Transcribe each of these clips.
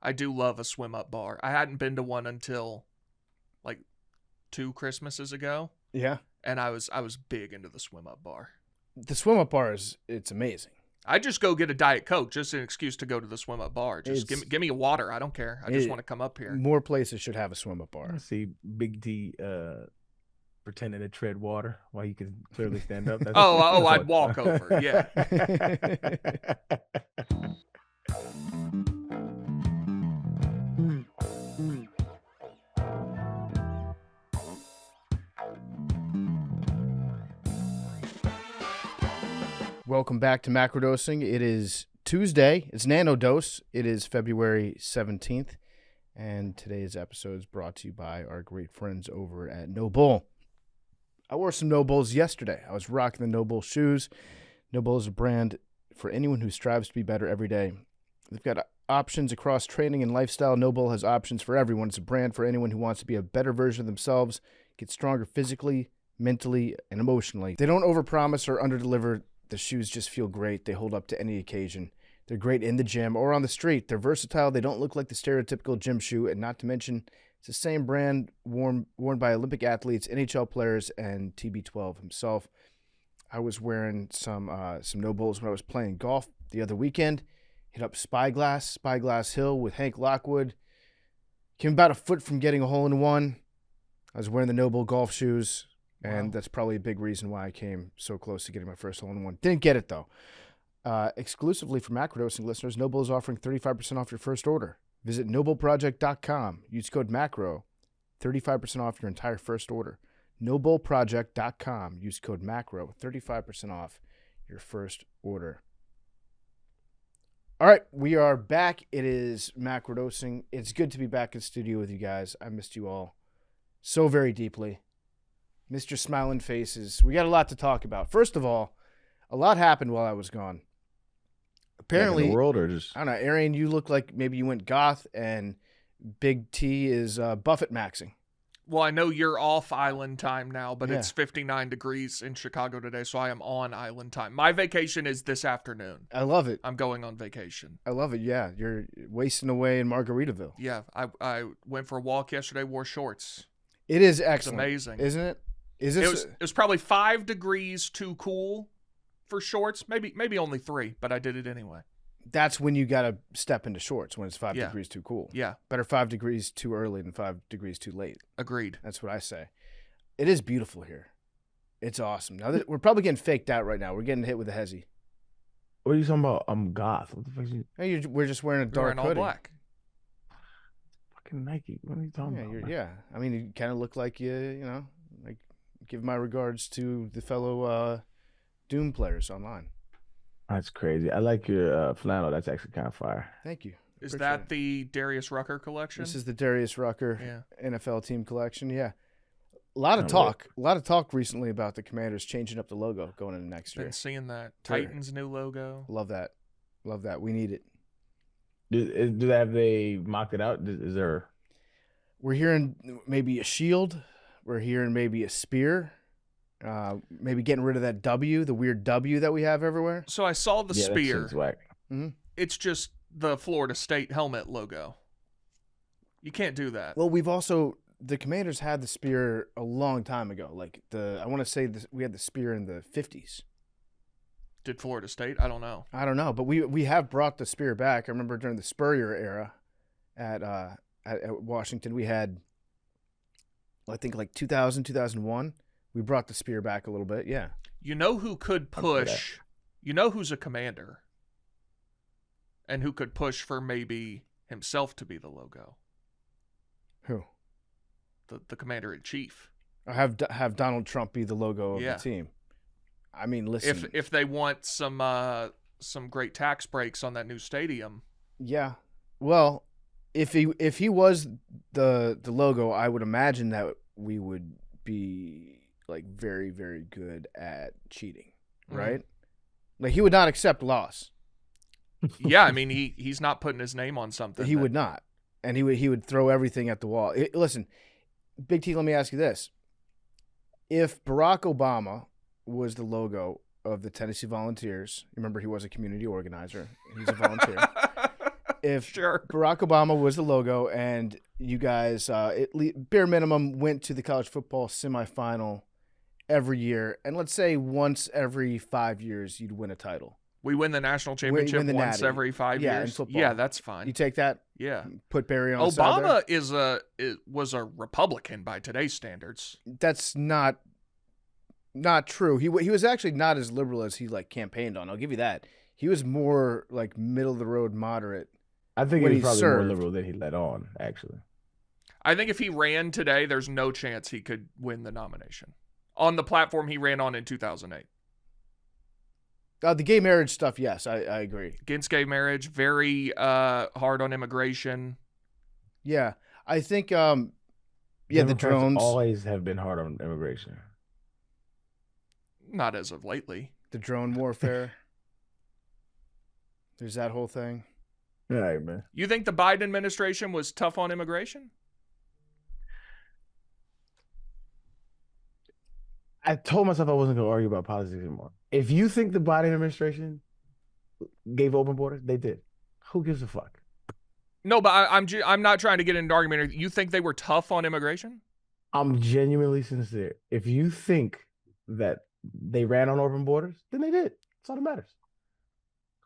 I do love a swim up bar. I hadn't been to one until like 2 Christmases ago, Yeah. and I was big into the swim up bar. The swim up bar it's amazing. I just go get a Diet Coke, just an excuse to go to the swim up bar. Just give me a water. I don't care. I just want to come up here. More places should have a swim up I bar. see Big T pretending to tread water while you can clearly stand up. That's I'd walk over. Yeah. Welcome back to Macrodosing. It is Tuesday. It's Nano Dose. It is February 17th. And today's episode is brought to you by our great friends over at No Bull. I wore some No Bulls yesterday. I was rocking the No Bull shoes. No Bull is a brand for anyone who strives to be better every day. They've got options across training and lifestyle. No Bull has options for everyone. It's a brand for anyone who wants to be a better version of themselves, get stronger physically, mentally, and emotionally. They don't overpromise or underdeliver. The shoes just feel great. They hold up to any occasion. They're great in the gym or on the street. They're versatile. They don't look like the stereotypical gym shoe. And not to mention, it's the same brand worn by Olympic athletes, NHL players, and TB12 himself. I was wearing some No Bulls when I was playing golf the other weekend. Hit up Spyglass Hill with Hank Lockwood. Came about a foot from getting a hole-in-one. I was wearing the No Bull golf shoes. And that's probably a big reason why I came so close to getting my first hole-in-one. Didn't get it, though. Exclusively for Macrodosing listeners, No Bull is offering 35% off your first order. Visit NobleProject.com. Use code MACRO. 35% off your entire first order. NobleProject.com. Use code MACRO. 35% off your first order. All right, we are back. It is Macrodosing. It's good to be back in studio with you guys. I missed you all so very deeply. Mr. Smiling Faces. We got a lot to talk about. First of all, a lot happened while I was gone. Apparently, in the world or just I don't know, Arian, you look like maybe you went goth, and Big T is Buffett maxing. Well, I know you're off island time now, but Yeah. it's 59 degrees in Chicago today, so I am on island time. My vacation is this afternoon. I love it. I'm going on vacation. I love it. Yeah, you're wasting away in Margaritaville. Yeah, I went for a walk yesterday, wore shorts. It is It's excellent. amazing. Isn't it? Is It this? was probably 5 degrees too cool for shorts. Maybe only 3, but I did it anyway. That's when you got to step into shorts, when it's 5 Yeah. degrees too cool. Yeah, Better 5 degrees too early than 5 degrees too late. agreed. That's what I say. It is beautiful here. It's awesome. Now we're probably getting faked out right now. We're getting hit with a hezzy. what are you talking about? I'm goth. What the fuck is you Hey, we're just wearing a We're dark in all hoodie. black. fucking Nike? What are you talking about? man? Yeah. I mean, you kind of look like you know, like give my regards to the fellow Doom players online. That's crazy. I like your flannel. That's actually kind of fire. Thank you. Is Appreciate that it. the Darius Rucker collection? This is the Darius Rucker Yeah. NFL team collection. Yeah. A lot of talk recently about the Commanders changing up the logo going into next year. Been seeing that. Sure. Titans new logo. Love that. We need it. Have they mocked it out? Is there? We're hearing maybe a shield. We're hearing maybe a spear. Maybe getting rid of that W, the weird W that we have everywhere. So I saw the Yeah, that spear. shit's whack. It's just the Florida State helmet logo. You can't do that. Well, the Commanders had the spear a long time ago. Like I want to say we had the spear in the 50s. Did Florida State? I don't know. I don't know, but we have brought the spear back. I remember during the Spurrier era at Washington, we had, I think, like 2000, 2001. We brought the spear back a little bit, yeah. You know who could I'm for that. push? You know who's a commander? And who could push for maybe himself to be the logo? Who? The commander-in-chief. Have Donald Trump be the logo of Yeah. the team. I mean, listen. If they want some great tax breaks on that new stadium. Yeah. Well, if he was the logo, I would imagine that we would be like very, very good at cheating, right? Like he would not accept loss. Yeah, I mean he's not putting his name on something. He would not, and he would throw everything at the wall. Listen, Big T, let me ask you this: if Barack Obama was the logo of the Tennessee Volunteers, remember he was a community organizer, he's a volunteer. if Sure. Barack Obama was the logo and you guys, bare minimum, went to the college football semifinal every year, and let's say once every 5 years you'd win a title. We win the national championship win the once natty. every 5 Yeah, years. in football. Yeah, that's fine. You take that? Yeah. Put Barry on the side there? Obama was a Republican by today's standards. That's not true. He was actually not as liberal as he campaigned on. I'll give you that. He was more like middle of the road moderate. I think when he he was probably served. more liberal than he let on, actually. I think if he ran today, there's no chance he could win the nomination on the platform he ran on in 2008. The gay marriage stuff, yes, I agree. Against gay marriage, very hard on immigration. Yeah, I think, the Democrats drones. always have been hard on immigration. Not as of lately. The drone warfare. There's that whole thing. All right, man. You think the Biden administration was tough on immigration? I told myself I wasn't going to argue about politics anymore. If you think the Biden administration gave open borders, they did. Who gives a fuck? No, but I'm not trying to get into an argument. You think they were tough on immigration? I'm genuinely sincere. If you think that they ran on open borders, then they did. That's all that matters.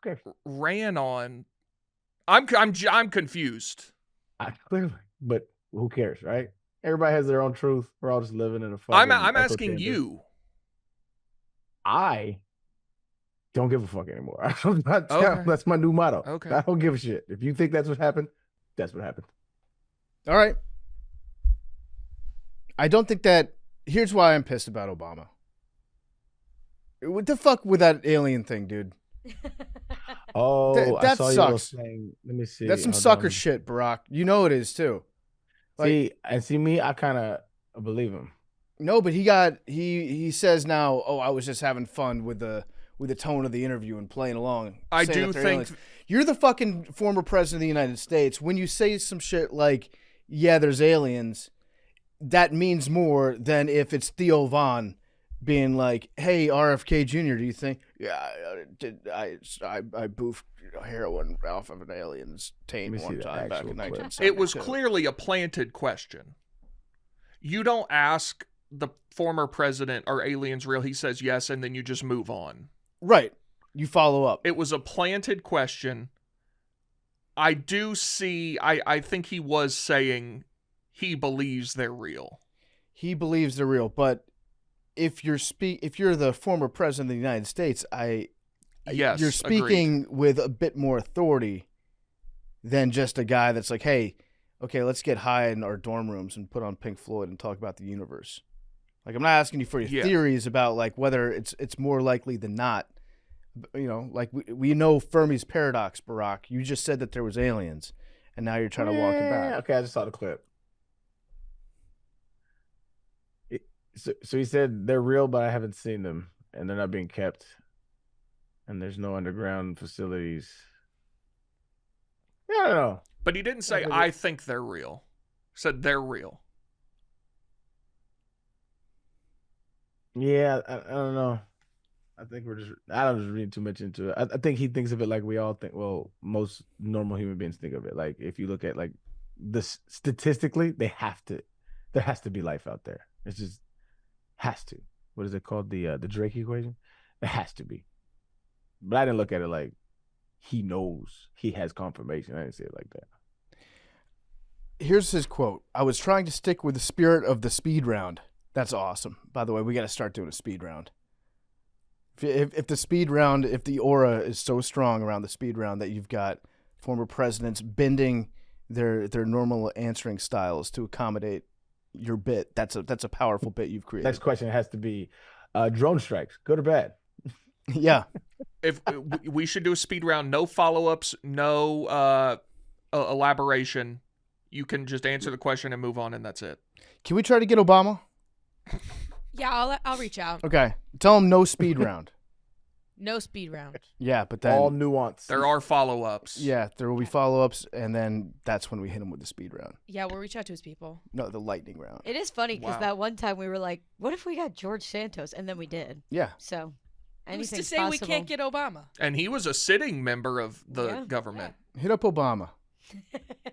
Okay. Ran on. I'm confused. Clearly, but who cares, right? Everybody has their own truth. We're all just living in a fucking I'm echo asking chamber. you. I don't give a fuck anymore. Okay. That's my new motto. Okay. I don't give a shit. If you think that's what happened, that's what happened. All right. I don't think that. Here's why I'm pissed about Obama. What the fuck with that alien thing, dude? Oh, That I saw sucks. you saying. Let me see. That's some Hold sucker on. shit, Barack. You know it is too. See me. I kind of believe him. No, but he says now, oh, I was just having fun with the tone of the interview and playing along. I saying do that they're think aliens. You're the fucking former president of the United States. When you say some shit like, yeah, there's aliens, that means more than if it's Theo Von being like, hey, RFK Jr., do you think? Yeah, I boofed heroin off of an alien's taint Let me see one the time back actual in clip. 1972. it was clearly a planted question. You don't ask the former president, are aliens real? He says yes, and then you just move on. Right. You follow up. It was a planted question. I do see, I think he was saying he believes they're real. He believes they're real, but if you're the former president of the United States, Yes, you're speaking agreed. with a bit more authority than just a guy that's like, hey, okay, let's get high in our dorm rooms and put on Pink Floyd and talk about the universe. Like, I'm not asking you for your theories about like whether it's more likely than not. You know, like we know Fermi's paradox, Barack. You just said that there was aliens, and now you're trying to walk it back. Okay, I just saw the clip. So he said they're real, but I haven't seen them, and they're not being kept, and there's no underground facilities. Yeah, I don't know. But he didn't say, I think they're real. He said they're real. Yeah, I don't know. I think I don't just read too much into it. I think he thinks of it like we all think. Well, most normal human beings think of it. Like if you look at like statistically, there has to be life out there. It's just has to. What is it called? The Drake equation? It has to be. But I didn't look at it like he knows. He has confirmation. I didn't say it like that. Here's his quote. I was trying to stick with the spirit of the speed round. That's awesome. By the way, we got to start doing a speed round. If the speed round, if the aura is so strong around the speed round that you've got former presidents bending their normal answering styles to accommodate your bit, that's a powerful bit you've created. Next question has to be drone strikes, good or bad? Yeah. If we should do a speed round, no follow-ups, no elaboration. You can just answer the question and move on, and that's it. Can we try to get Obama? Yeah, I'll reach out. Okay. Tell him no speed round. No speed round. Yeah, but then All nuance. There are follow-ups. yeah, there will be follow-ups, and then that's when we hit him with the speed round. Yeah, we'll reach out to his people. No, the lightning round. It is funny because Wow. that one time we were like, what if we got George Santos? And then we did. Yeah. So Who's to anything's say possible. we can't get Obama? And he was a sitting member of the Yeah. government. Hit up Obama.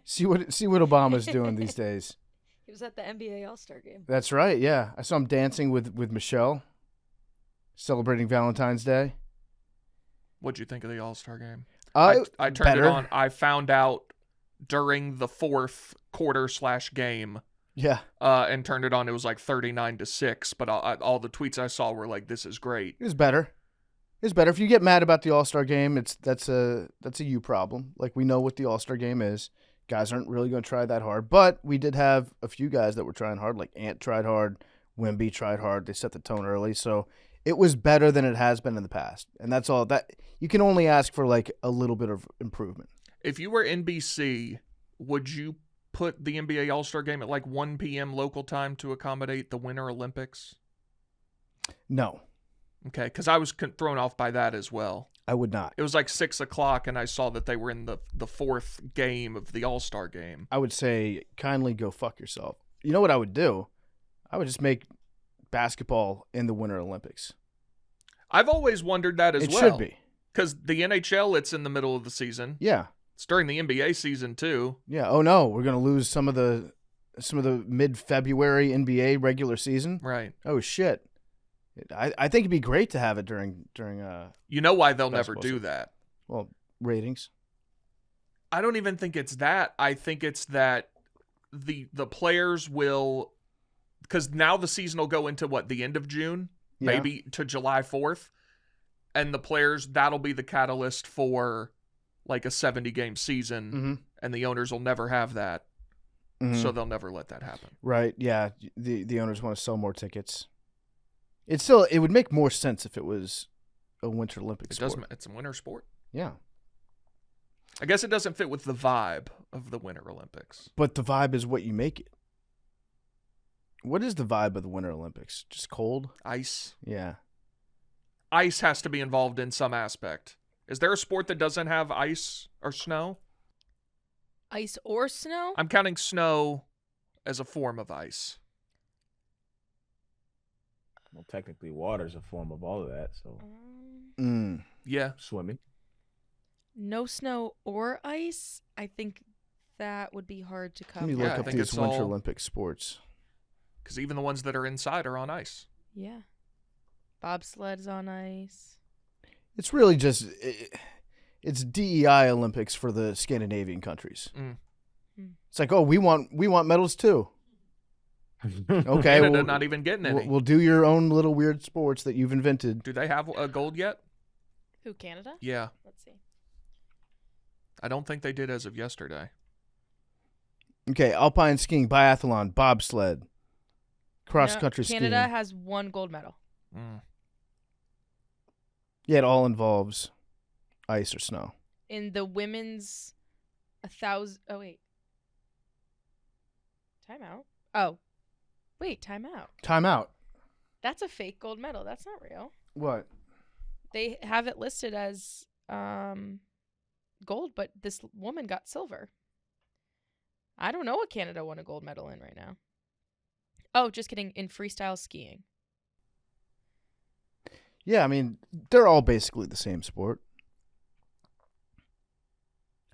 See what Obama's doing these days. He was at the NBA All-Star game. That's right. Yeah, I saw him dancing with Michelle, celebrating Valentine's Day. What'd you think of the All-Star game? I turned better. it on. I found out during the fourth quarter / game. Yeah, And turned it on. It was like 39-6, but all the tweets I saw were like, "This is great." it was better. It's better. If you get mad about the All-Star game, that's a you problem. Like, we know what the All-Star game is. Guys aren't really going to try that hard, but we did have a few guys that were trying hard. Like Ant tried hard, Wemby tried hard. They set the tone early, so it was better than it has been in the past. And that's all. That you can only ask for, like, a little bit of improvement. If you were NBC, would you put the NBA All-Star game at like 1 p.m. local time to accommodate the Winter Olympics? No, Okay, because I was thrown off by that as well. I would not. It was like 6 o'clock, and I saw that they were in the fourth game of the All-Star game. I would say kindly go fuck yourself. You know what I would do? I would just make basketball in the Winter Olympics. I've always wondered that as It well. should be. Because the NHL, it's in the middle of the season. Yeah. It's during the NBA season, too. Yeah. Oh no, we're gonna lose some of the mid-February NBA regular season. Right. Oh shit. I think it'd be great to have it during You know why they'll never Basketball do season. that. well, ratings. I don't even think it's that. I think it's that the players will, because now the season will go into what, the end of June, Yeah. maybe to July 4th, and the players, that'll be the catalyst for like a 70-game season, Mm-hmm. and the owners will never have that, so they'll never let that happen. Right. Yeah. The owners want to sell more tickets. It would make more sense if it was a Winter Olympics. It doesn't. It's a winter sport. Yeah. I guess it doesn't fit with the vibe of the Winter Olympics. But the vibe is what you make it. What is the vibe of the Winter Olympics? Just cold? Ice. Yeah. Ice has to be involved in some aspect. Is there a sport that doesn't have ice or snow? Ice or snow? I'm counting snow as a form of ice. Well, technically, water is a form of all of that. So Yeah. swimming. No snow or ice? I think that would be hard to Let cover. me Yeah, look I up think these it's Winter all- Olympic sports. Because even the ones that are inside are on ice. Yeah. Bobsled's on ice. It's really just it's DEI Olympics for the Scandinavian countries. Mm. It's like, oh, we want medals too. Okay, Canada well, not even getting any. we'll do your own little weird sports that you've invented. Do they have a gold yet? Who, Canada? Yeah. Let's see. I don't think they did as of yesterday. Okay, alpine skiing, biathlon, bobsled, cross country skiing. Canada has 1 gold medal. Mm. Yeah, it all involves ice or snow. In the women's 1,000. Oh, wait. Timeout. Oh. Wait, timeout. Timeout. That's a fake gold medal. That's not real. What? They have it listed as gold, but this woman got silver. I don't know what Canada won a gold medal in right now. Oh, just kidding. In freestyle skiing. Yeah, I mean, they're all basically the same sport.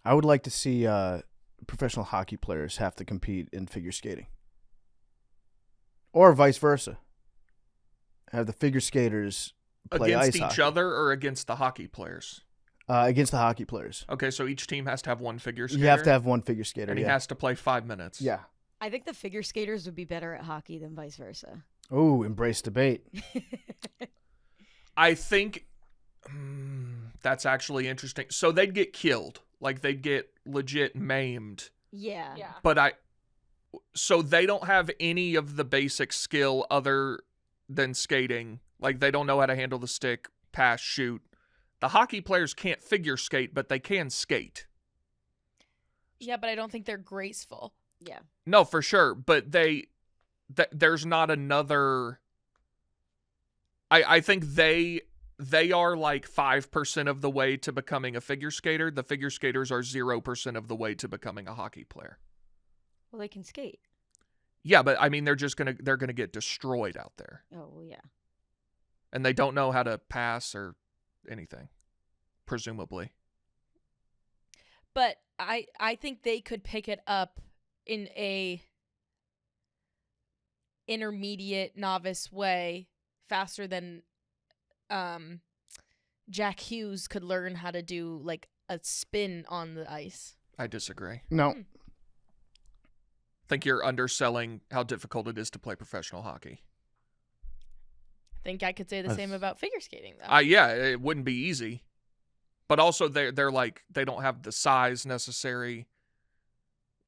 I would like to see professional hockey players have to compete in figure skating. Or vice versa. Have the figure skaters play Against ice each hockey. other or against the hockey players? Against the hockey players. Okay, so each team has to have one figure skater. You have to have one figure skater. and he Yeah. has to play 5 minutes. Yeah. I think the figure skaters would be better at hockey than vice versa. Oh, embrace debate. I think that's actually interesting. So they'd get killed. Like, they'd get legit maimed. Yeah. But so they don't have any of the basic skill other than skating. Like, they don't know how to handle the stick, pass, shoot. The hockey players can't figure skate, but they can skate. Yeah, but I don't think they're graceful. Yeah. No, for sure. But there's not another. I think they are like 5% of the way to becoming a figure skater. The figure skaters are 0% of the way to becoming a hockey player. Well, they can skate. Yeah, but I mean, they're gonna get destroyed out there, Oh, well, yeah. and they don't know how to pass or anything, presumably. But I think they could pick it up in a intermediate novice way faster than Jack Hughes could learn how to do like a spin on the ice. I disagree. No. Hmm. Think you're underselling how difficult it is to play professional hockey. I think I could say the same That's- about figure skating though. Yeah, it wouldn't be easy. But also they're like they don't have the size necessary.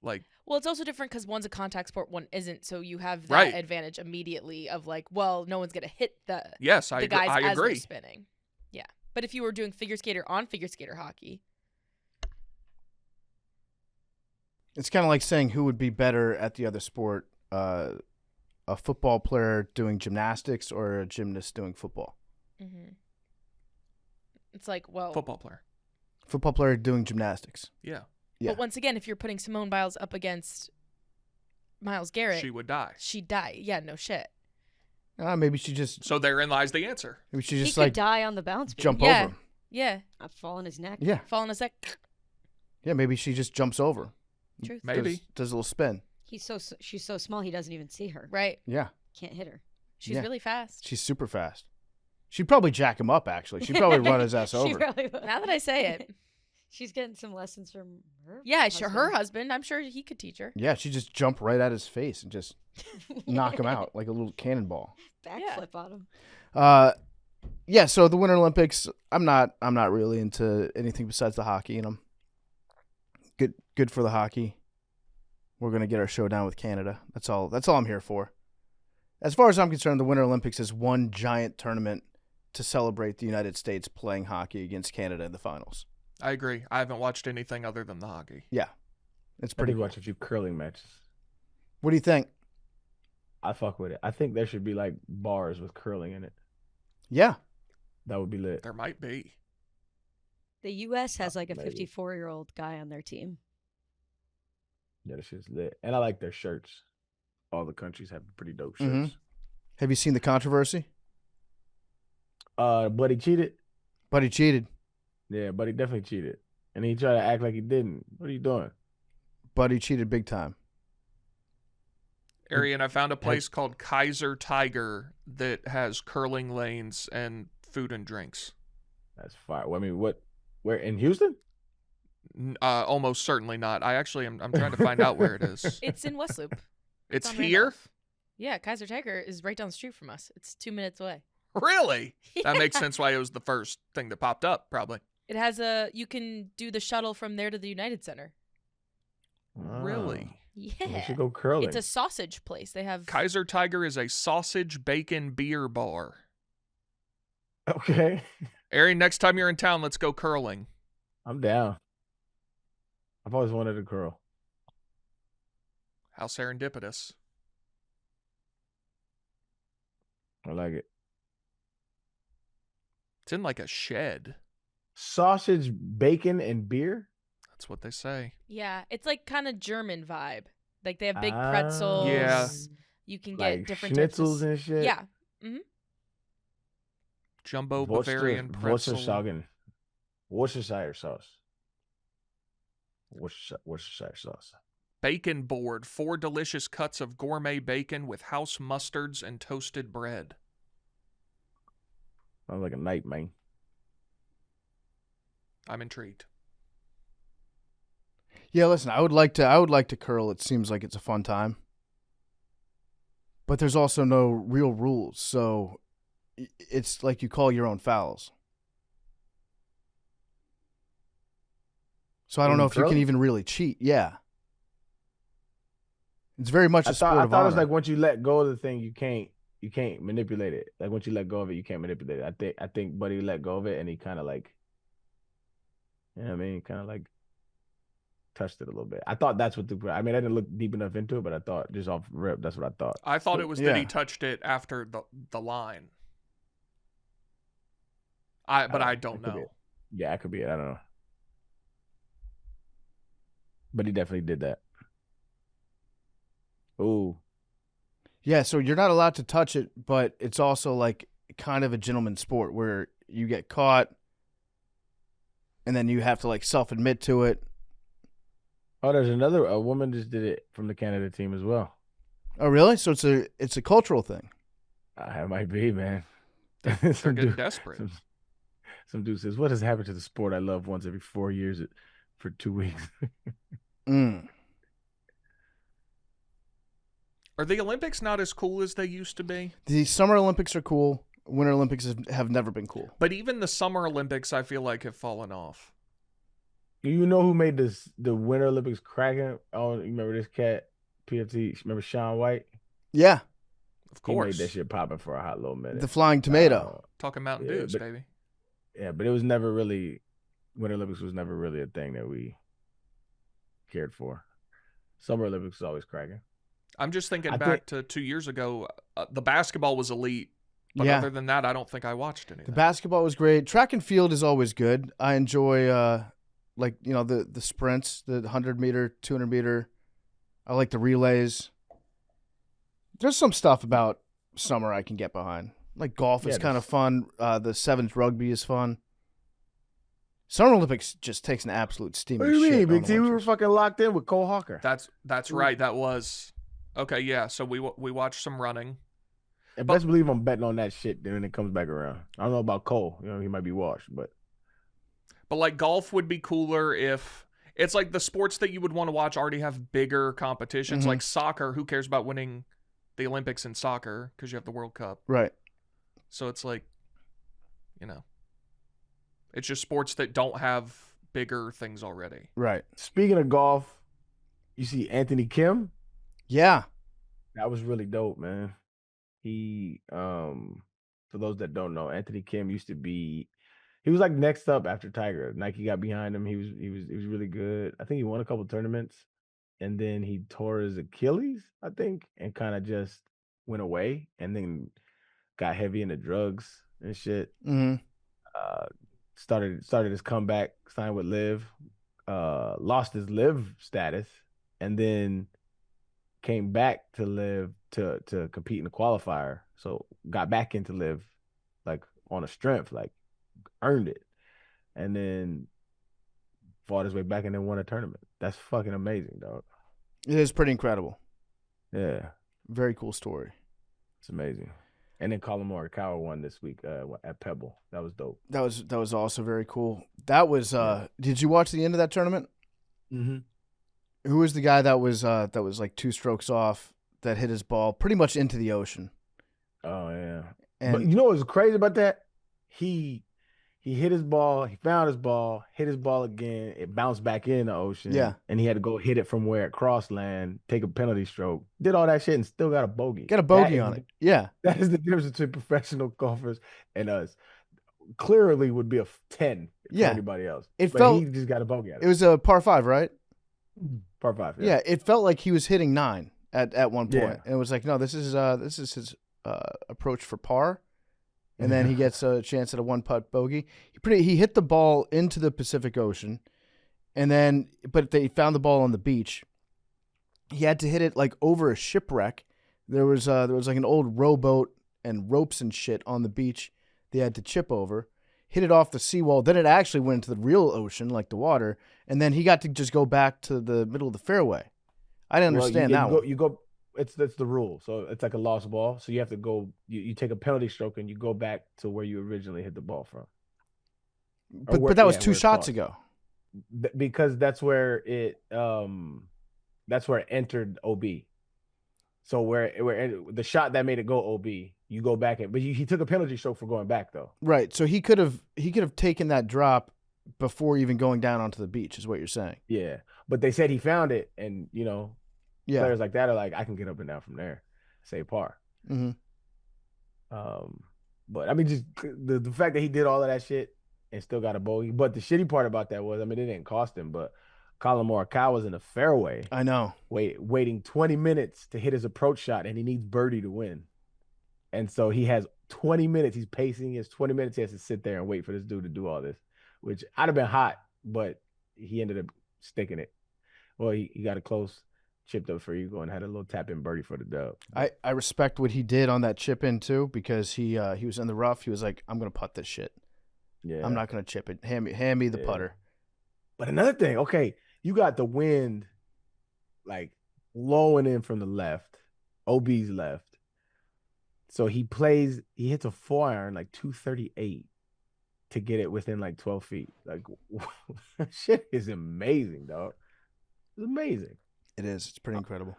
Like Well, it's also different because one's a contact sport, one isn't. So you have that Right. advantage immediately of like, well, no one's gonna hit the yes, I guys I as they're agree. spinning. Yeah, but if you were doing figure skater on figure skater hockey, It's kind of like saying who would be better at the other sport, a football player doing gymnastics or a gymnast doing football. it's like, well, Football player. Football player doing gymnastics. Yeah. Yeah. but once again, if you're putting Simone Biles up against Miles Garrett, She would die. she'd die. Yeah, no shit. Maybe she just So therein lies the answer. maybe she He just could like die on the bounce beam. jump Yeah. over him. Yeah, I'd fall on his neck. Yeah. fall in a sec. Yeah, maybe she just jumps over. Truth. Maybe. Does a little spin. She's so small he doesn't even see her. Right. Yeah. Can't hit her. She's Yeah. really fast. She's super fast. She'd probably jack him up, actually. She'd probably run his ass She over. probably would. Now that I say it, She's getting some lessons from her. yeah, her husband. husband. I'm sure he could teach her. Yeah, she'd just jump right at his face and just knock him out like a little cannonball. Backflip on him. Yeah, so the Winter Olympics, I'm not really into anything besides the hockey in them. Good for the hockey. We're going to get our showdown with Canada. That's all I'm here for. As far as I'm concerned, the Winter Olympics is one giant tournament to celebrate the United States playing hockey against Canada in the finals. I agree. I haven't watched anything other than the hockey. Yeah. It's I pretty did cool. watch a few curling matches. What do you think? I fuck with it. I think there should be like bars with curling in it. Yeah. That would be lit. There might be. The U.S. has like a Maybe. 54-year-old guy on their team. Yeah, that shit's lit. And I like their shirts. All the countries have pretty dope shirts. Mhm. Have you seen the controversy? Buddy cheated. Buddy cheated. Yeah, Buddy definitely cheated. And he tried to act like he didn't. What are you doing? Buddy cheated big time. Arian, I found a place called Kaiser Tiger that has curling lanes and food and drinks. That's fire. Well, I mean, what? Where in Houston? Almost certainly not. I'm trying to find out where it is. It's in West Loop. It's on here? Randolph. Yeah, Kaiser Tiger is right down the street from us. It's 2 minutes away. Really? That makes Yeah. sense why it was the first thing that popped up, probably. It has you can do the shuttle from there to the United Center. Really? We Yeah. should go curling. It's a sausage place. They have Kaiser Tiger is a sausage, bacon, beer bar. Okay. Arian, next time you're in town, let's go curling. I'm down. I've always wanted to curl. How serendipitous. I like it. It's in like a shed. Sausage, bacon, and beer? That's what they say. Yeah, it's like kind of German vibe. Like they have big Ah. pretzels. Yeah. You can get Like different types of schnitzels and shit? Yeah. Jumbo Bavarian pretzel. Worcestershire sauce. Worcestershire sauce. Bacon board. 4 delicious cuts of gourmet bacon with house mustards and toasted bread. Sounds like a night, man. I'm intrigued. Yeah, listen, I would like to curl. It seems like it's a fun time. But there's also no real rules, so it's like you call your own fouls. So I don't In know if you can curling? even really cheat. Yeah. It's very much a sport I of thought it was honor. like once you let go of the thing, you can't manipulate it. Like once you let go of it, you can't manipulate it. I think Buddy let go of it and he kind of like, you know what I mean? Kind of like touched it a little bit. I thought that's what I mean, I didn't look deep enough into it, but I thought just off rip, that's what I thought. I thought it was that he Yeah. touched it after the line. I don't That could be know. it. Yeah, it could be it. I don't know. But he definitely did that. Ooh. Yeah, so you're not allowed to touch it, but it's also like kind of a gentleman's sport where you get caught and then you have to like self-admit to it Oh, there's a woman just did it from the Canada team as well. Oh, really? So it's a cultural thing. It might be, man. They're some getting dude, desperate. some dude says, "What has happened to the sport I love once every 4 years for 2 weeks?" Mm. Are the Olympics not as cool as they used to be? The Summer Olympics are cool. Winter Olympics have never been cool. But even the Summer Olympics, I feel like, have fallen off. You know who made the Winter Olympics cracking? Oh, you remember this cat, PFT? Remember Sean White? Yeah, Of He made course. that shit popping for a hot little minute. the flying tomato. Talking Mountain Yeah, Dews, but- baby. Yeah, but it was never really Winter Olympics was never really a thing that we cared for. Summer Olympics was always cracking. I'm just thinking I back to 2 years ago. The basketball was elite. But Yeah. other than that, I don't think I watched anything. The basketball was great. Track and field is always good. I enjoy the sprints, the 100-meter, 200-meter. I like the relays. There's some stuff about summer I can get behind. Like golf is Yeah, kind of this- fun. The sevens rugby is fun. Summer Olympics just takes an absolute steaming What do you shit mean, on Big the T? We were winters. fucking locked in with Cole Hawker. That's right. That was okay. Yeah. So we watched some running. And best believe I'm betting on that shit when it comes back around. I don't know about Cole. You know, he might be washed, but But like golf would be cooler if it's like the sports that you would want to watch already have bigger competitions. Mhm. Like soccer, who cares about winning the Olympics in soccer because you have the World Cup. Right. So it's like, it's just sports that don't have bigger things already. Right. speaking of golf, you see Anthony Kim? Yeah. That was really dope, man. He for those that don't know, Anthony Kim used to be he was like next up after Tiger. Nike got behind him. He was really good. I think he won a couple tournaments and then he tore his Achilles, I think, and kind of just went away and then got heavy into drugs and shit. Hmm. Started his comeback, signed with Live, lost his Live status, and then came back to Live to compete in the qualifier. So got back into Live like on a strength, like earned it, and then fought his way back and then won a tournament. That's fucking amazing, dog. It is pretty incredible. Yeah, Very cool story. it's amazing. And then Colin Morikawa won this week at Pebble. That was dope. That was also very cool. That was did you watch the end of that tournament? Mm-hmm. Who was the guy that was like 2 strokes off that hit his ball pretty much into the ocean? Oh yeah. And But you know what's crazy about that? He hit his ball, he found his ball, hit his ball again, it bounced back in the ocean. Yeah. And he had to go hit it from where it crossed land, take a penalty stroke, did all that shit and still got a bogey. got a bogey That on is- it. Yeah. That is the difference between professional golfers and us. Clearly would be a 10 for Yeah. anybody else. It But felt- he just got a bogey out It of was a par 5, right? par 5. Yeah. It felt like he was hitting 9 at one point. Yeah. And it was like, no, this is his approach for par. And then he gets a chance at a 1-putt bogey. He hit the ball into the Pacific Ocean, but they found the ball on the beach. He had to hit it like over a shipwreck. There was like an old rowboat and ropes and shit on the beach. They had to chip over, hit it off the seawall. Then it actually went into the real ocean, like the water. And then he got to just go back to the middle of the fairway. I didn't understand that one. You go. That's the rule. So it's like a lost ball. So you have to go. You take a penalty stroke and you go back to where you originally hit the ball from. But that was yeah, 2 where it shots crossed. ago. Because that's where it entered OB. So where the shot that made it go OB, you go back but he took a penalty stroke for going back though. Right. So he could have taken that drop before even going down onto the beach, is what you're saying. Yeah, but they said he found it, and Yeah. players like that are like, I can get up and down from there, say par. Hmm. But I mean, just the fact that he did all of that shit and still got a bogey. But the shitty part about that was, I mean, it didn't cost him, but Colin Morikawa was in the fairway, I know. waiting 20 minutes to hit his approach shot, and he needs birdie to win. And so he has 20 minutes. He's pacing. He has 20 minutes. He has to sit there and wait for this dude to do all this, which I'd have been hot, but he ended up sticking it. Well, he got it close, chipped up for Eagle, and had a little tap in birdie for the dub. I respect what he did on that chip in too, because he was in the rough. He was like, I'm gonna putt this shit. Yeah, I'm not gonna chip it. Hand me the Yeah. putter. But another thing, okay, you got the wind like blowing in from the left, OB's left. So he hits a 4-iron like 238 to get it within like 12 feet. Like shit is amazing, dog. It's amazing. It is. It's pretty incredible.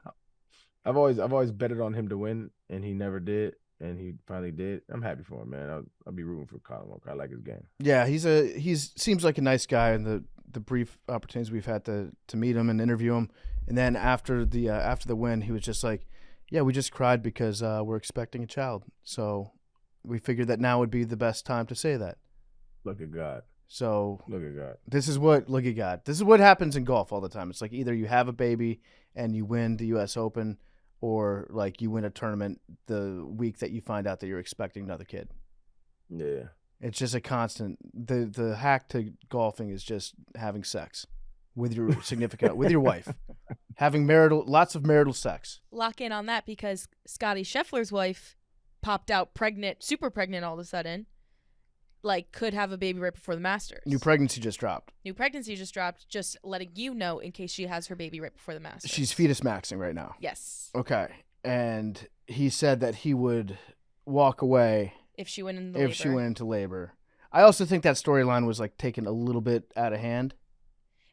I've always betted on him to win, and he never did, and he finally did. I'm happy for him, man. I'll be rooting for Colin Walker. I like his game. Yeah, he's seems like a nice guy in the brief opportunities we've had to meet him and interview him. And then after the win, he was just like, yeah, we just cried because we're expecting a child. So we figured that now would be the best time to say that. Look at God. So Look at God. look at God. This is what happens in golf all the time. It's like either you have a baby and you win the U.S. Open, or like you win a tournament the week that you find out that you're expecting another kid. Yeah. It's just a constant. The hack to golfing is just having sex with your significant with your wife, having lots of marital sex. Lock in on that because Scotty Scheffler's wife popped out pregnant, super pregnant all of a sudden. Like, could have a baby right before the Masters. New pregnancy just dropped. Just letting you know in case she has her baby right before the Masters. She's fetus maxing right now. Yes. Okay. And he said that he would walk away if she went into labor. I also think that storyline was like taken a little bit out of hand.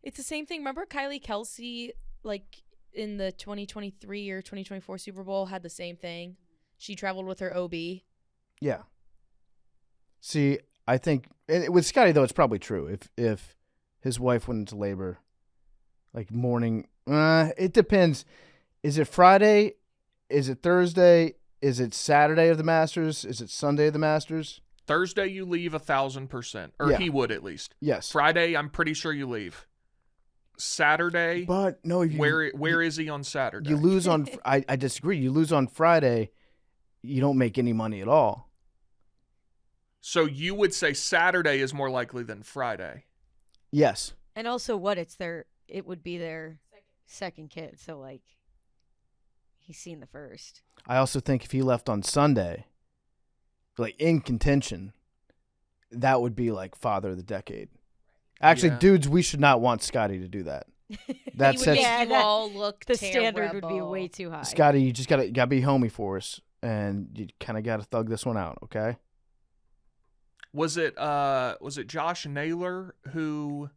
It's the same thing. Remember Kylie Kelsey, like in the 2023 or 2024 Super Bowl, had the same thing. She traveled with her OB. Yeah. See, I think with Scotty though, it's probably true. If his wife went into labor, like morning, it depends. Is it Friday? Is it Thursday? Is it Saturday of the Masters? Is it Sunday of the Masters? Thursday you leave 1,000%, or Yeah. he would at least. Yes. Friday, I'm pretty sure you leave. Saturday, But no, if you, where is he on Saturday? you lose on. I disagree. You lose on Friday, you don't make any money at all. So you would say Saturday is more likely than Friday. Yes. And also, it would be their second kid. So, like, he's seen the first. I also think if he left on Sunday, like in contention, that would be like father of the decade. Actually, Yeah. dudes, we should not want Scotty to do that. That He would sets make you all look The terrible. standard would be way too high. Scotty. You just gotta be homie for us, and you kind of gotta thug this one out, okay? Was it Josh Naylor who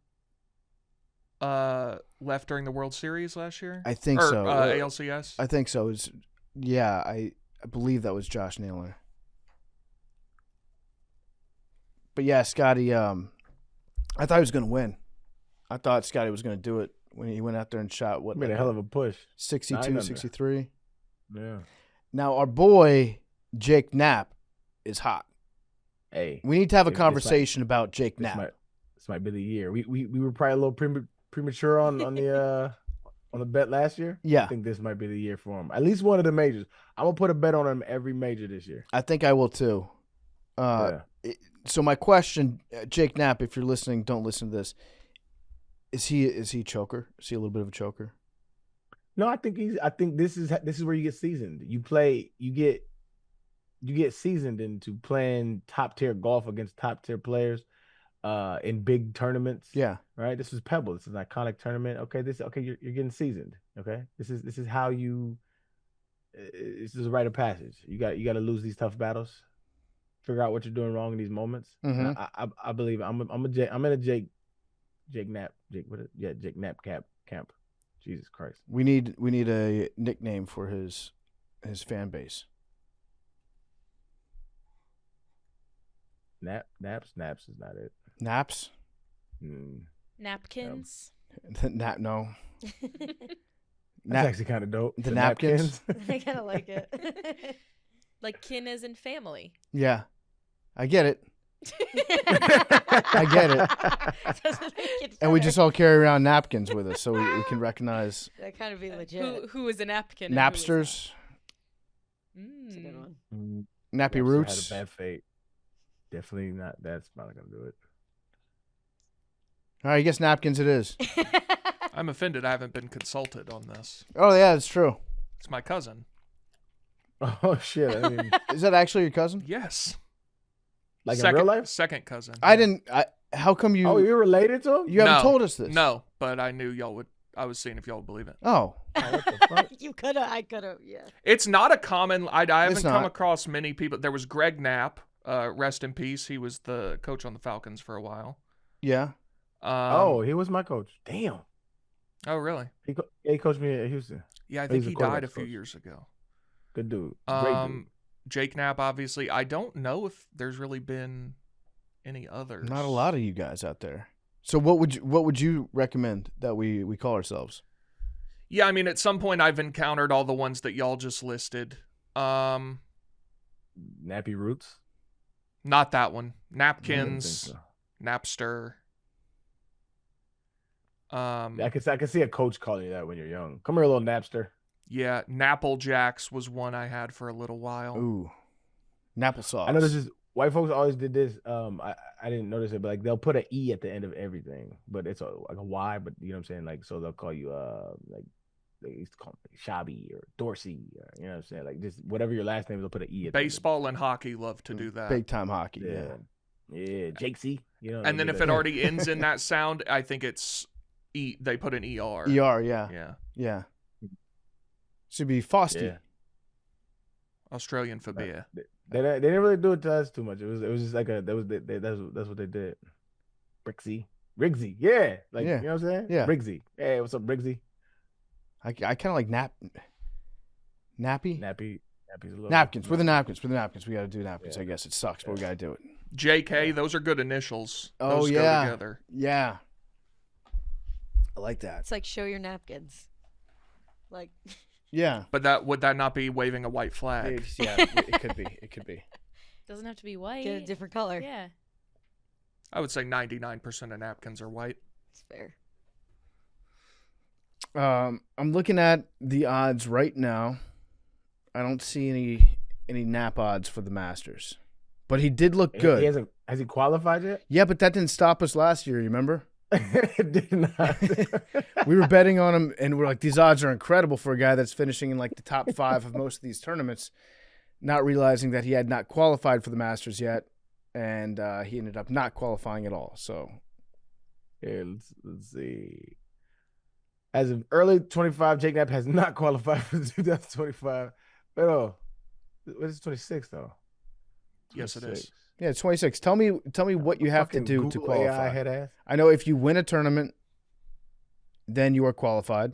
left during the World Series last year? I think or, so. ALCS? I think so. I believe that was Josh Naylor. But yeah, Scotty. I thought he was gonna win. I thought Scotty was gonna do it when he went out there and shot Made a hell of a push. 62, 9 under. 63. Yeah. Now our boy Jake Knapp is hot. Hey, We need to have a This conversation about Jake this Knapp. might be the year. We were probably a little premature on the on the bet last year. Yeah. I think this might be the year for him. At least one of the majors. I'm gonna put a bet on him every major this year. I think I will too. Yeah. So my question, Jake Knapp, if you're listening, don't listen to this. Is he a choker? Is he a little bit of a choker? No, I think this is where you get seasoned. You get seasoned into playing top tier golf against top tier players in big tournaments. Yeah. Right? This is Pebble. This is an iconic tournament. Okay, you're getting seasoned. Okay? This is how you this is a rite of passage. You got to lose these tough battles. Figure out what you're doing wrong in these moments. Mhm. And I believe I'm in a Jake Knapp camp. Jesus Christ. We need a nickname for his fan base. Naps is not it. Naps? Napkins. No. That's actually kind of dope. The napkins? I kind of like it. Like kin as in family. Yeah. I get it. I get it. Doesn't make it And we better. just all carry around napkins with us so we can recognize That kind of be legit. Who is a napkin? and who is napsters, not? That's a good one. nappy Napster roots. had a bad fate. Definitely not. That's not gonna do it. All right, I guess napkins it is. I'm offended I haven't been consulted on this. Oh, yeah, that's true. It's my cousin. Oh shit! I mean, Is that actually your cousin? Yes. like second, in real life. Second cousin. I didn't. How come you Oh, you're related to him? you haven't No. told us this? No, but I knew y'all would I was seeing if y'all would believe it. Oh, Oh, what the fuck? You could have. I could have. Yeah. It's not a common. I haven't come not. across many people. There was Greg Knapp. Rest in peace. He was the coach on the Falcons for a while. yeah. Oh, he was my coach. Damn. Oh, really? He coached me at Houston. Yeah, I He's think a he died a quarterbacks few coach. years ago. Good dude. Great dude. Jake Knapp, obviously. I don't know if there's really been any others. Not a lot of you guys out there. So what would you recommend that we call ourselves? Yeah, I mean, at some point I've encountered all the ones that y'all just listed. Nappy Roots. Not that one. I didn't think Napkins, so. Napster. I can see a coach calling you that when you're young. Come here, little Napster. Yeah, Napple Jacks was one I had for a little while. Ooh, Napple sauce. I know this is white folks always did this. I didn't notice it, but like they'll put an E at the end of everything, but it's like a Y. But you know what I'm saying? Like so they'll call you like they used to call me Shabby or Dorsey, or you know what I'm saying? Like just whatever your last name, they'll put an E at the end of it. Baseball and hockey love to do that. big time hockey. Yeah. Yeah, Jake C. You know, And then they'll if do it that. already ends in that sound, I think it's E. They put an ER. ER. Yeah. Yeah. Yeah. Should be Fosty. Yeah. Australian for beer. They didn't really do it to us too much. It was just like that's what they did. Rigsy, yeah, like Yeah. you know what I'm saying? Yeah. Rigsy, hey, what's up, Rigsy? I kind of like nappy. Nappy's a little Napkins. We're the napkins. We got to do napkins. Yeah. I guess it sucks, but we got to do it. JK, those are good initials. Oh, Those yeah. go together. Yeah. I like that. It's like show your napkins. Like Yeah. But would that not be waving a white flag? It could be. It could be. Doesn't have to be white. get a different color. Yeah. I would say 99% of napkins are white. It's fair. I'm looking at the odds right now. I don't see any nap odds for the Masters, but he did look good. Has he qualified yet? Yeah, but that didn't stop us last year. You remember? It did not. We were betting on him, and we're like, these odds are incredible for a guy that's finishing in like the top 5 of most of these tournaments, not realizing that he had not qualified for the Masters yet, and he ended up not qualifying at all. So, Here, let's see. As of early 25, Jake Knapp has not qualified for 2025. But what is 26 though? Yes, it is. yeah, it's 26. Tell me what you have to Fucking do to Google AI qualify. head ass. I know if you win a tournament, then you are qualified.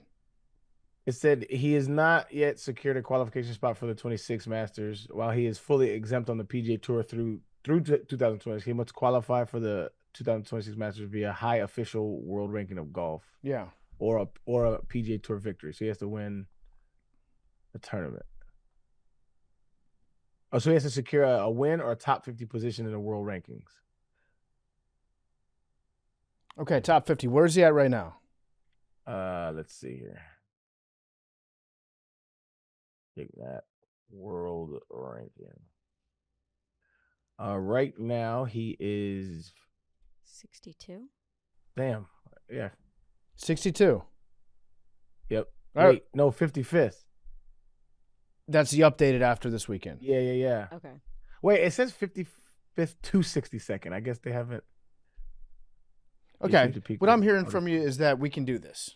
It said he has not yet secured a qualification spot for the 26 Masters. While he is fully exempt on the PGA Tour through 2020, he must qualify for the 2026 Masters via high official world ranking of golf Yeah. or a PGA Tour victory. So he has to win a tournament. Oh, so he has to secure a win or a top 50 position in the world rankings. Okay, top 50. Where's he at right now? Let's see here. Take that world ranking. Right now he is 62. damn. Yeah. 62. Yep. All right. Wait, no, 55th. That's the updated after this weekend. Yeah. Okay. Wait, it says 55th to 62nd. I guess they haven't. Okay. issued the peak What I'm of hearing August. from you is that we can do this.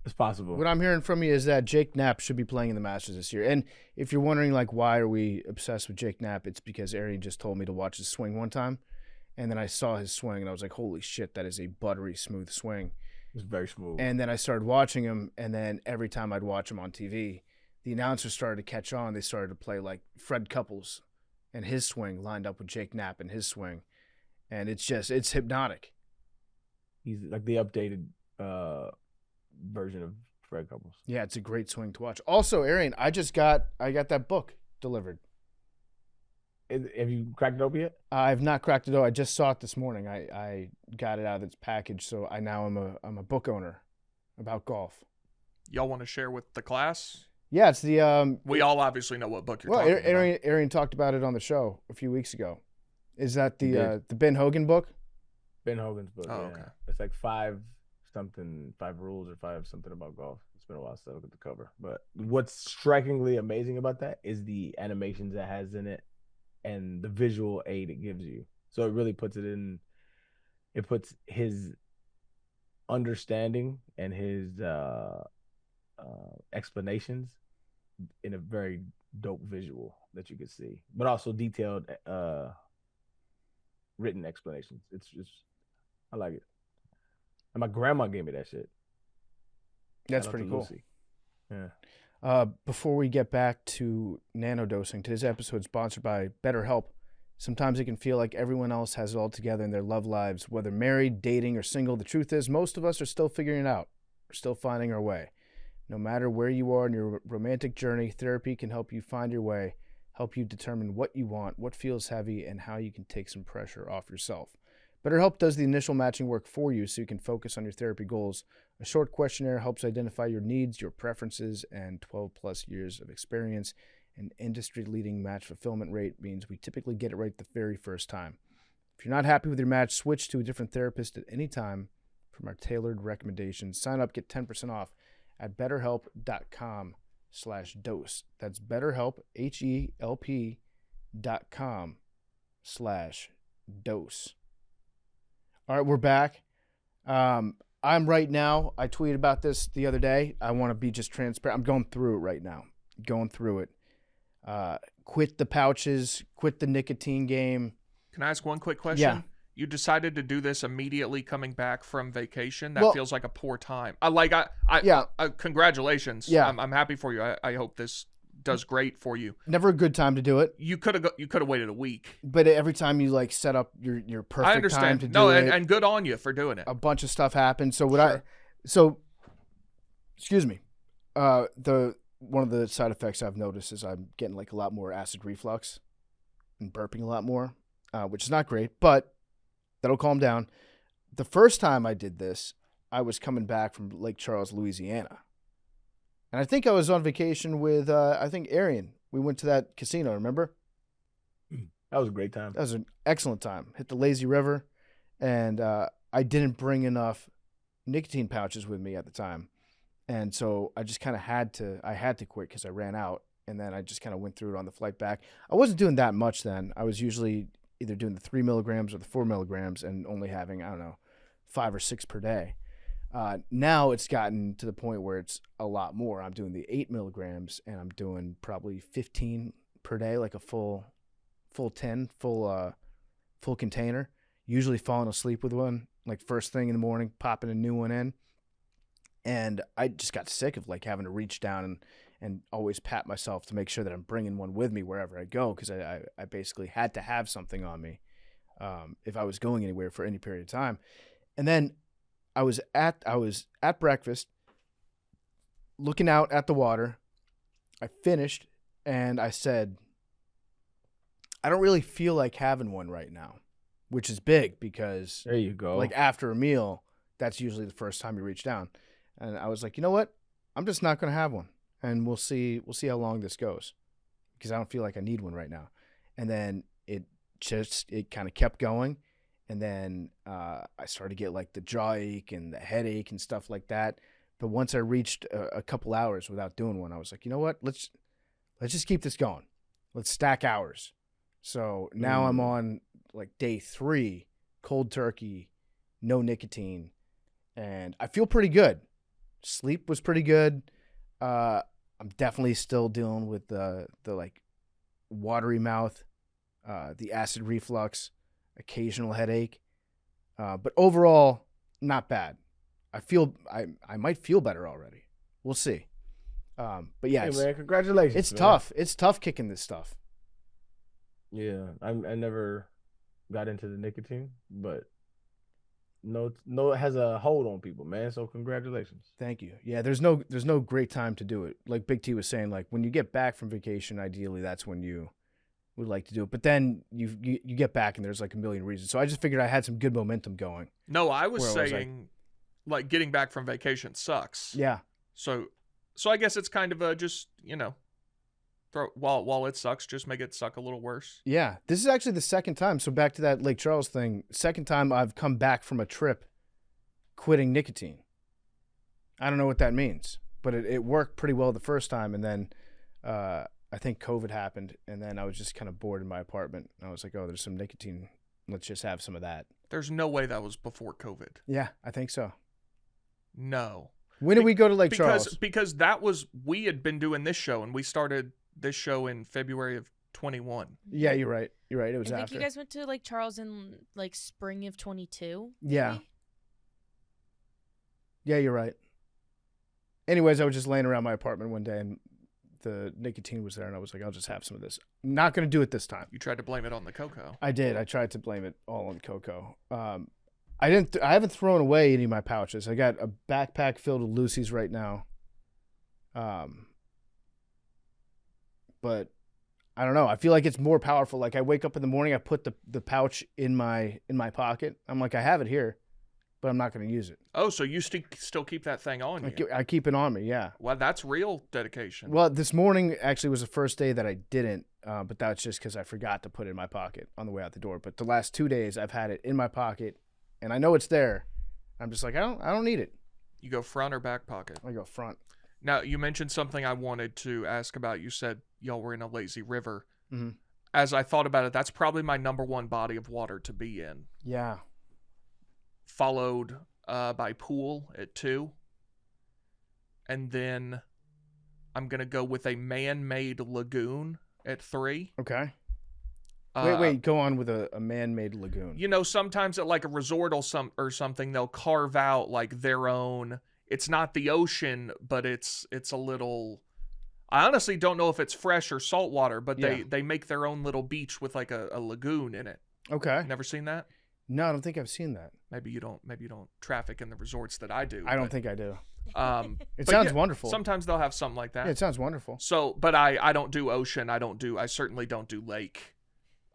It's possible. What I'm hearing from you is that Jake Knapp should be playing in the Masters this year. And if you're wondering, like, why are we obsessed with Jake Knapp, it's because Arian just told me to watch his swing one time. And then I saw his swing, and I was like, holy shit, that is a buttery smooth swing. It's very smooth. And then I started watching him, and then every time I'd watch him on TV, the announcers started to catch on. They started to play, like, Fred Couples and his swing lined up with Jake Knapp and his swing. And it's hypnotic. He's like the updated version of Fred Couples. Yeah, it's a great swing to watch. Also, Arian, I got that book delivered. Have you cracked it open yet? I've not cracked it. I just saw it this morning. I got it out of its package, so I now I'm a book owner about golf. Y'all want to share with the class? Yeah, it's the We all obviously know what book you're well, talking about. Arian talked about it on the show a few weeks ago. Is that He the did. Ben Hogan book? Ben Hogan's book. Oh, yeah. okay. It's like 5 rules or 5 something about golf. It's been a while since I looked at the cover. But what's strikingly amazing about that is the animations it has in it and the visual aid it gives you. So it really puts his understanding and his explanations in a very dope visual that you could see, but also detailed written explanations. It's just I like it. And my grandma gave me that shit. That's Shout out pretty to cool. Lucy. Yeah. Before we get back to nanodosing, today's episode is sponsored by BetterHelp. Sometimes it can feel like everyone else has it all together in their love lives, whether married, dating, or single. The truth is, most of us are still figuring it out. We're still finding our way. No matter where you are in your romantic journey, therapy can help you find your way, help you determine what you want, what feels heavy, and how you can take some pressure off yourself. BetterHelp does the initial matching work for you so you can focus on your therapy goals. A short questionnaire helps identify your needs, your preferences, and 12 plus years of experience. An industry-leading match fulfillment rate means we typically get it right the very first time. If you're not happy with your match, switch to a different therapist at any time from our tailored recommendations. Sign up, get 10% off at betterhelp.com/dose. That's BetterHelp, HELP.com/dose. All right, we're back. I'm right now, I tweeted about this the other day. I want to be just transparent. I'm going through it right now. Going through it. Quit the pouches, quit the nicotine game. Can I ask one quick question? Yeah. You decided to do this immediately coming back from vacation. That Well- feels like a poor time. Congratulations. Yeah. I'm happy for you. I hope this does great for you. Never a good time to do it, You could have waited a week. but every time you like set up your perfect I time understand. to do No, it, and good on you for doing it. a bunch of stuff happens. So Sure. excuse me. One of the side effects I've noticed is I'm getting like a lot more acid reflux and burping a lot more, which is not great, but that'll calm down. The first time I did this, I was coming back from Lake Charles, Louisiana. And I think I was on vacation with, Arian. We went to that casino, remember? That was a great time. That was an excellent time. Hit the lazy river, and I didn't bring enough nicotine pouches with me at the time. And so I just kind of had to quit because I ran out. And then I just kind of went through it on the flight back. I wasn't doing that much then. I was usually either doing the 3 milligrams or the 4 milligrams and only having, 5 or 6 per day. Now it's gotten to the point where it's a lot more. I'm doing the 8 milligrams and I'm doing probably 15 per day, like a full tin, full container. Usually falling asleep with one, like first thing in the morning, popping a new one in. And I just got sick of like having to reach down and always pat myself to make sure that I'm bringing one with me wherever I go, because I basically had to have something on me if I was going anywhere for any period of time. And then I was at breakfast, looking out at the water. I finished, and I said, I don't really feel like having one right now, which is big because There you go. like after a meal, that's usually the first time you reach down. And I was like, you know what? I'm just not going to have one. And we'll see how long this goes, because I don't feel like I need one right now. And then it kind of kept going. And then I started to get like the jaw ache and the headache and stuff like that. But once I reached a couple hours without doing one, I was like, you know what? Let's just keep this going. Let's stack hours. So now I'm on like day 3, cold turkey, no nicotine, and I feel pretty good. Sleep was pretty good. I'm definitely still dealing with the like watery mouth, the acid reflux, occasional headache, but overall not bad. I might feel better already. We'll see. But yeah, Hey man, congratulations. it's man. tough. It's tough kicking this stuff. Yeah, I never got into the nicotine, but no, it has a hold on people, man. So congratulations. Thank you. Yeah, there's no great time to do it. Like Big T was saying, like when you get back from vacation, ideally that's when you would like to do it. But then you get back and there's like a million reasons. So I just figured I had some good momentum going. No, I was Where was I? saying, like getting back from vacation sucks. Yeah. So I guess it's kind of a just while it sucks, just make it suck a little worse. Yeah. This is actually the second time. So back to that Lake Charles thing. Second time I've come back from a trip quitting nicotine. I don't know what that means, but it worked pretty well the first time. And then I think COVID happened, and then I was just kind of bored in my apartment. I was like, oh, there's some nicotine. Let's just have some of that. There's no way that was before COVID. Yeah, I think so. No. When did we go to Lake Charles? Because we had been doing this show, and we started this show in February of 21. Yeah, you're right. You're right. It was I think after. you guys went to Lake Charles in like spring of 22. Yeah. maybe? Yeah, you're right. Anyways, I was just laying around my apartment one day, and the nicotine was there, and I was like, I'll just have some of this. Not going to do it this time. You tried to blame it on the cocoa. I did. I tried to blame it all on cocoa. I didn't. I haven't thrown away any of my pouches. I got a backpack filled with Lucy's right now. But I don't know. I feel like it's more powerful. Like I wake up in the morning, I put the pouch in my pocket. I'm like, I have it here, but I'm not going to use it. Oh, so you still keep that thing on you? I keep it on me. Yeah. Well, that's real dedication. Well, this morning actually was the first day that I didn't, but that's just because I forgot to put it in my pocket on the way out the door. But the last 2 days, I've had it in my pocket, and I know it's there. I'm just like, I don't need it. You go front or back pocket? I go front. Now, you mentioned something I wanted to ask about. You said y'all were in a lazy river. Mm-hmm. As I thought about it, that's probably my number one body of water to be in. Yeah. Followed by pool at 2. And then I'm going to go with a man-made lagoon at 3. Okay. Wait, go on with a man-made lagoon. You know, sometimes at like a resort or something, they'll carve out like their own. It's not the ocean, but it's a little. I honestly don't know if it's fresh or salt water, but they make their own little beach with like a lagoon in it. Okay. Never seen that? No, I don't think I've seen that. Maybe you don't traffic in the resorts that I do. I don't think I do. It but sounds wonderful. Sometimes they'll have something like that. Yeah, it sounds wonderful. So, but I don't do ocean. I certainly don't do lake.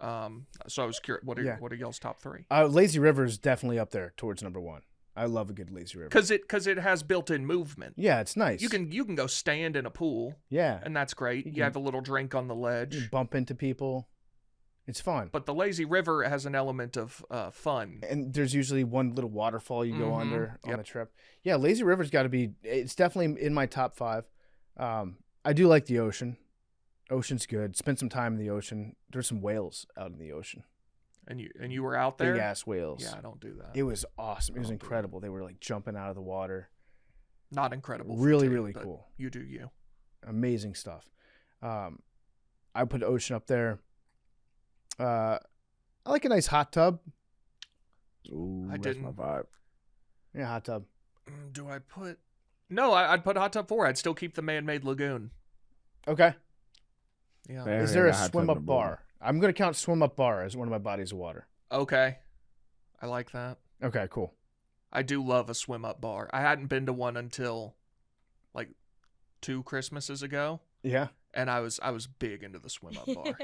So I was curious, what are y'all's top 3? Lazy River is definitely up there towards number 1. I love a good lazy river. Because it has built-in movement. Yeah, it's nice. You can go stand in a pool. Yeah. And that's great. You have a little drink on the ledge. You bump into people. It's fun. But the lazy river has an element of fun. And there's usually one little waterfall you go under on Yep. the trip. Yeah, lazy river's got to be. It's definitely in my top 5. I do like the ocean. Ocean's good. Spend some time in the ocean. There's some whales out in the ocean. And you were out there? Big ass whales. Yeah, I don't do that. It was awesome. It was incredible. They were like jumping out of the water. Not incredible. Really, for me, really but cool. You do you. Amazing stuff. I put ocean up there. I like a nice hot tub. Ooh, I that's my didn't. vibe. Yeah, hot tub. Do I put? No, I'd put hot tub 4. I'd still keep the man-made lagoon. Okay. Yeah. Man, Is there a hot tub swim up number one. bar? I'm going to count swim up bar as one of my bodies of water. Okay. I like that. Okay, cool. I do love a swim up bar. I hadn't been to one until like 2 Christmases ago, Yeah. and I was big into the swim up bar.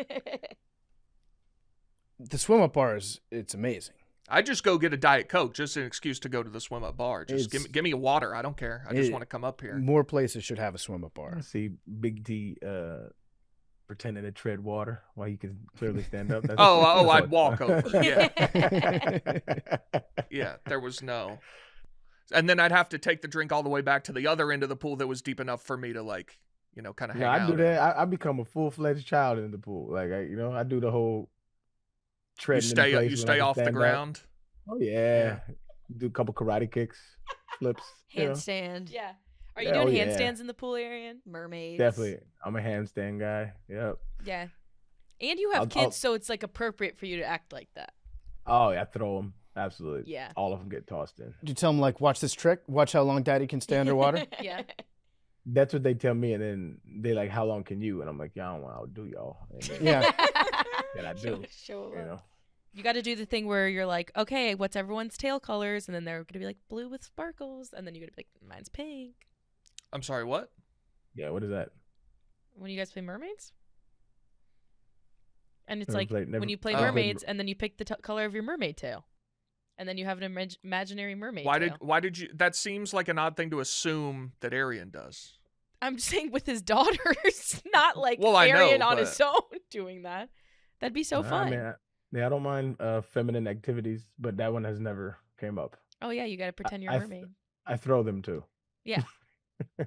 The swim up bar it's amazing. I just go get a Diet Coke, just an excuse to go to the swim up bar. Just give me a water. I don't care. I just want to come up here. More places should have a swim up bar. I see Big T pretending to tread water while you can clearly stand up. That's I'd walk over. Yeah. Yeah, there was no. And then I'd have to take the drink all the way back to the other end of the pool that was deep enough for me to like, kind of hang out. I do that. I become a full-fledged child in the pool. Like I do the whole treading. You stay off the ground. Oh yeah. Do a couple karate kicks, flips. Handstand. Yeah. Are you Yeah, doing oh, yeah. handstands in the pool, Arian? Mermaids. Definitely. I'm a handstand guy. Yep. Yeah. And you have kids, so it's like appropriate for you to act like that. Oh yeah, I throw them. Absolutely. Yeah. All of them get tossed in. Did you tell them, like, watch this trick? Watch how long daddy can stay underwater? Yeah. That's what they tell me, and then they like, how long can you? And I'm like, yeah, I don't want to outdo y'all. And then, Yeah. then I do. Show You know. You got to do the thing where you're like, okay, what's everyone's tail colors? And then they're going to be like blue with sparkles. And then you're going to be like, mine's pink. I'm sorry, what? Yeah. What is that? When you guys play mermaids? And it's Never like played- never- when you play Oh. mermaids and then you pick the color of your mermaid tail. And then you have an imaginary mermaid tail. Why did you? That seems like an odd thing to assume that Arian does. I'm just saying with his daughters, not like Well, I know, Arian on but- his own doing that. That'd be so Nah, fun. man, I don't mind feminine activities, but that one has never came up. Oh yeah, you got to pretend you're a I- mermaid. I throw them too. Yeah.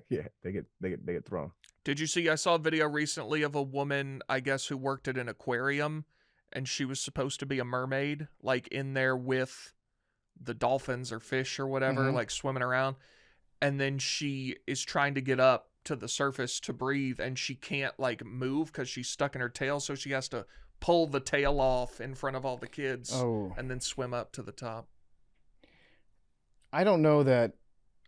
Yeah, they get thrown. Did you see? I saw a video recently of a woman, I guess, who worked at an aquarium, and she was supposed to be a mermaid, like in there with the dolphins or fish or whatever, Mhm. like swimming around. and then she is trying to get up to the surface to breathe, and she can't like move because she's stuck in her tail, so she has to pull the tail off in front of all the kids Oh, and then swim up to the top. I don't know that.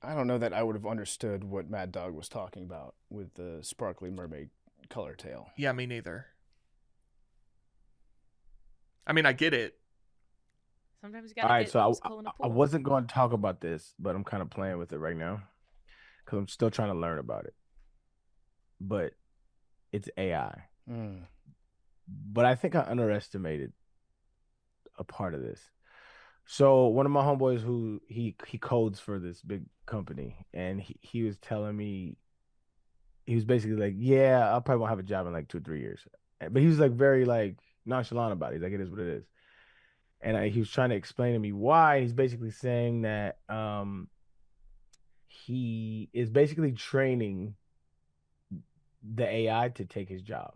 I don't know that I would have understood what Mad Dog was talking about with the sparkly mermaid color tail. Yeah, me neither. I mean, I get it. Sometimes you All gotta right, get so cool in a I pool. wasn't going to talk about this, but I'm kind of playing with it right now because I'm still trying to learn about it. But it's AI. Mm. But I think I underestimated a part of this. So one of my homeboys who he codes for this big company, and he was telling me, he was basically like, yeah, I probably won't have a job in like 2 or 3 years. But he was like very like nonchalant about it. He's like, it is what it is. And he was trying to explain to me why. He's basically saying that he is basically training the AI to take his job.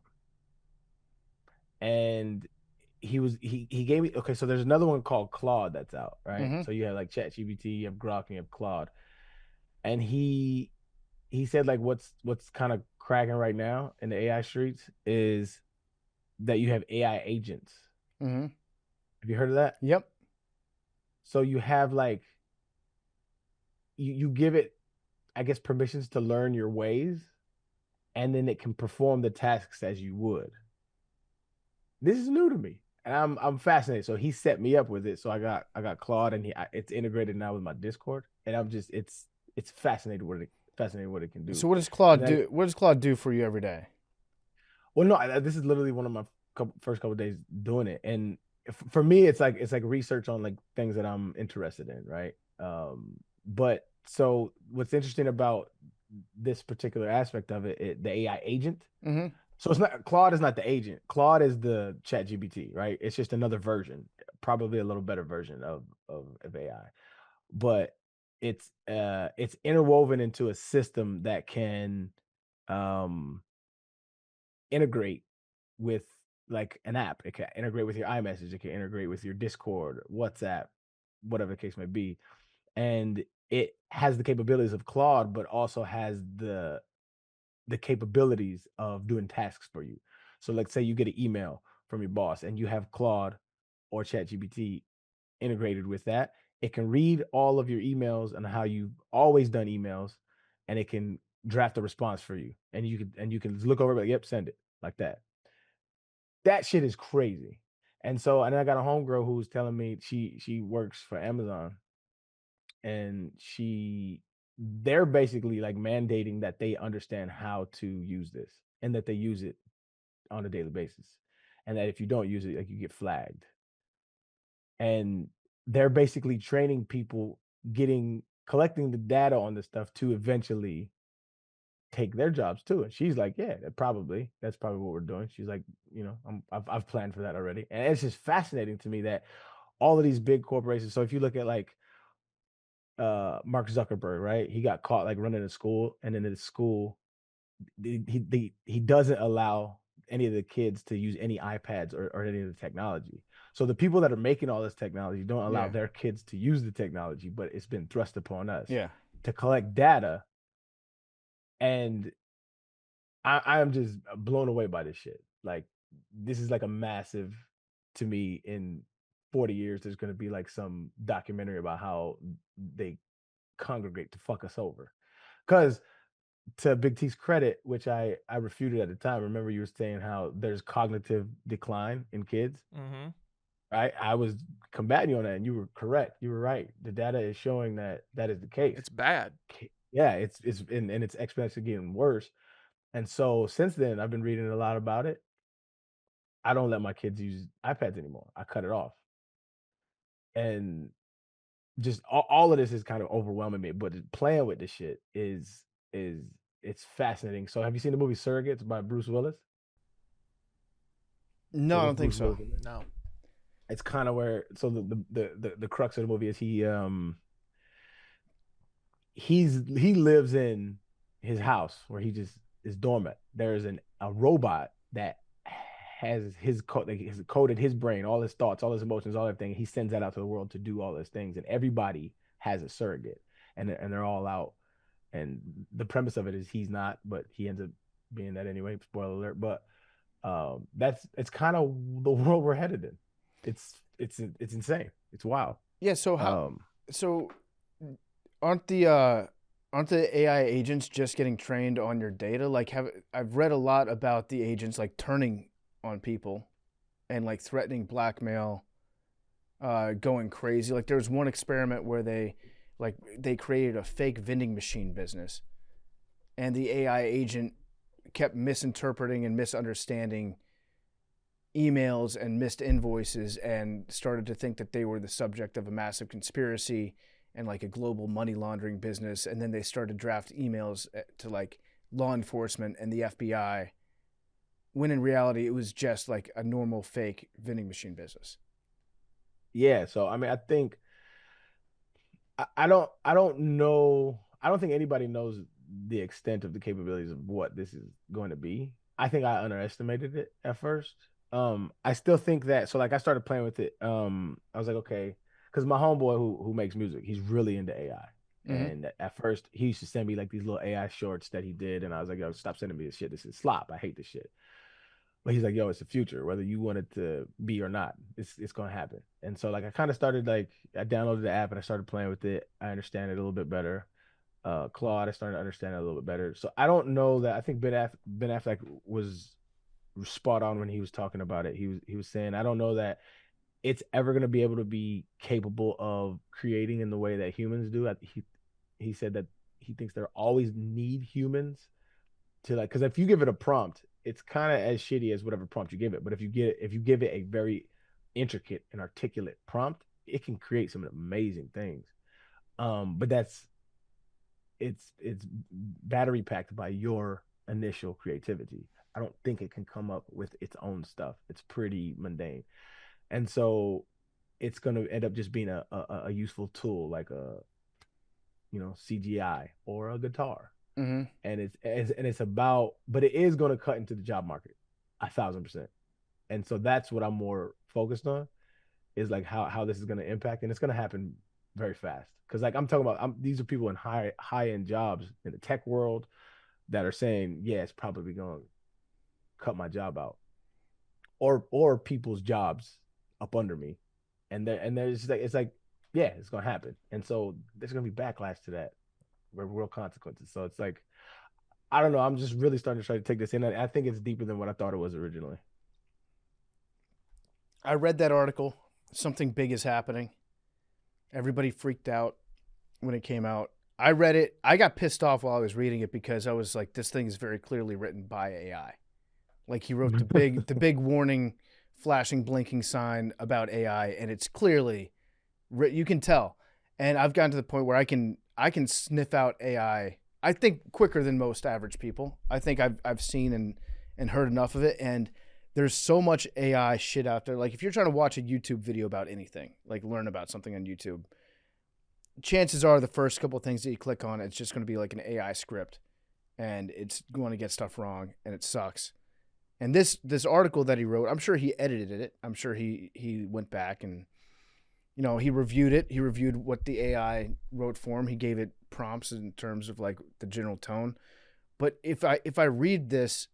And he gave me, okay, so there's another one called Claude that's out, right? Mm-hmm. So you have like ChatGPT, you have Grok, and you have Claude. And he said like what's kind of cracking right now in the AI streets is that you have AI agents. Mm-hmm. Have you heard of that? Yep. So you have like you give it, I guess, permissions to learn your ways, and then it can perform the tasks as you would. This is new to me, and I'm fascinated. So he set me up with it. So I got Claude, and it's integrated now with my Discord, and I'm just it's fascinating what it can do. So what does And Claude then, do? What does Claude do for you every day? well, no, this is literally one of my first couple days doing it, and for me, it's like research on like things that I'm interested in, right? But so what's interesting about this particular aspect of it, the AI agent. Mm-hmm. So it's not, Claude is not the agent. Claude is the Chat GPT, right? It's just another version, probably a little better version of AI. But it's interwoven into a system that can um integrate with like an app. It can integrate with your iMessage, it can integrate with your Discord, WhatsApp, whatever the case may be. And it has the capabilities of Claude, but also has the capabilities of doing tasks for you. So, like, say you get an email from your boss and you have Claude or ChatGPT integrated with that, it can read all of your emails and how you've always done emails, and it can draft a response for you. And you can look over it, like, yep, send it like that. That shit is crazy. And so, and I got a homegirl who was telling me she works for Amazon, and they're basically like mandating that they understand how to use this and that they use it on a daily basis, and that if you don't use it, like, you get flagged. And they're basically training people, getting collecting the data on this stuff to eventually take their jobs too. And she's like, yeah, that's probably what we're doing. She's like, I've planned for that already. And it's just fascinating to me that all of these big corporations, so if you look at like Mark Zuckerberg, right? He got caught like running a school, and then at the school, he doesn't allow any of the kids to use any iPads or any of the technology. So the people that are making all this technology don't allow Yeah. their kids to use the technology, but it's been thrust upon us Yeah. to collect data. And I am just blown away by this shit. Like, this is like a massive, to me, in 40 years, there's going to be like some documentary about how they congregate to fuck us over. Because to Big T's credit, which I refuted at the time, remember you were saying how there's cognitive decline in kids, Mm-hmm. right? I was combating you on that, and you were correct. You were right. The data is showing that that is the case. It's bad. Yeah, and it's exponentially getting worse. And so since then, I've been reading a lot about it. I don't let my kids use iPads anymore. I cut it off, and just all of this is kind of overwhelming me. But playing with this shit is it's fascinating. So have you seen the movie Surrogates by Bruce Willis? No, So I with don't think Bruce so. Willis in it? No. It's kind of where, so the crux of the movie is he lives in his house where he just is dormant. There's a robot that has his code, like, has coded his brain, all his thoughts, all his emotions, all everything. He sends that out to the world to do all those things, and everybody has a surrogate, and they're all out and the premise of it is he's not, but he ends up being that anyway. Spoiler alert. But it's kind of the world we're headed in. It's insane. It's wild. Yeah. So how? Um, So aren't the AI agents just getting trained on your data? Like, I've read a lot about the agents like turning on people and like threatening blackmail, going crazy. Like, there was one experiment where they created a fake vending machine business, and the AI agent kept misinterpreting and misunderstanding emails and missed invoices and started to think that they were the subject of a massive conspiracy and like a global money laundering business. And then they started to draft emails to like law enforcement and the FBI, when in reality it was just like a normal fake vending machine business. yeah. So I mean, I think I don't know. I don't think anybody knows the extent of the capabilities of what this is going to be. I think I underestimated it at first. I still think that, so like I started playing with it. I was like, okay, because my homeboy who makes music, he's really into AI. Mm-hmm. And at first he used to send me like these little AI shorts that he did, and I was like, yo, stop sending me this shit. This is slop. I hate this shit. But he's like, yo, it's the future, whether you want it to be or not. It's gonna happen. And so like I kind of started, like, I downloaded the app and I started playing with it. I understand it a little bit better. Claude, I started to understand it a little bit better. So I don't know that I think Ben Affleck was spot on when he was talking about it. He was saying, I don't know that it's ever going to be able to be capable of creating in the way that humans do. He said that he thinks there always need humans to, like, because if you give it a prompt, it's kind of as shitty as whatever prompt you give it. But if you give it a very intricate and articulate prompt, it can create some amazing things. But it's battery packed by your initial creativity. I don't think it can come up with its own stuff. It's pretty mundane. And so it's going to end up just being a useful tool, like a, CGI or a guitar. Mm-hmm. And it's about, but it is going to cut into the job market 1,000%. And so that's what I'm more focused on, is like how this is going to impact, and it's going to happen very fast. Because like I'm talking about, these are people in high end jobs in the tech world that are saying, yeah, it's probably going to cut my job out, or people's jobs up under me, and there's like, it's like, yeah, it's going to happen. And so there's going to be backlash to that, real consequences. So it's like, I don't know. I'm just really starting to try to take this in. I think it's deeper than what I thought it was originally. I read that article. Something big is happening. Everybody freaked out when it came out. I read it. I got pissed off while I was reading it because I was like, this thing is very clearly written by AI. Like, he wrote the big warning, flashing, blinking sign about AI, and it's clearly, you can tell. And I've gotten to the point where I can sniff out AI, I think, quicker than most average people. I think I've seen and heard enough of it, and there's so much AI shit out there. Like, if you're trying to watch a YouTube video about anything, like learn about something on YouTube, chances are the first couple of things that you click on, it's just going to be like an AI script, and it's going to get stuff wrong, and it sucks. And this article that he wrote, I'm sure he edited it. I'm sure he went back and, he reviewed it. He reviewed what the AI wrote for him. He gave it prompts in terms of like the general tone. But if I read this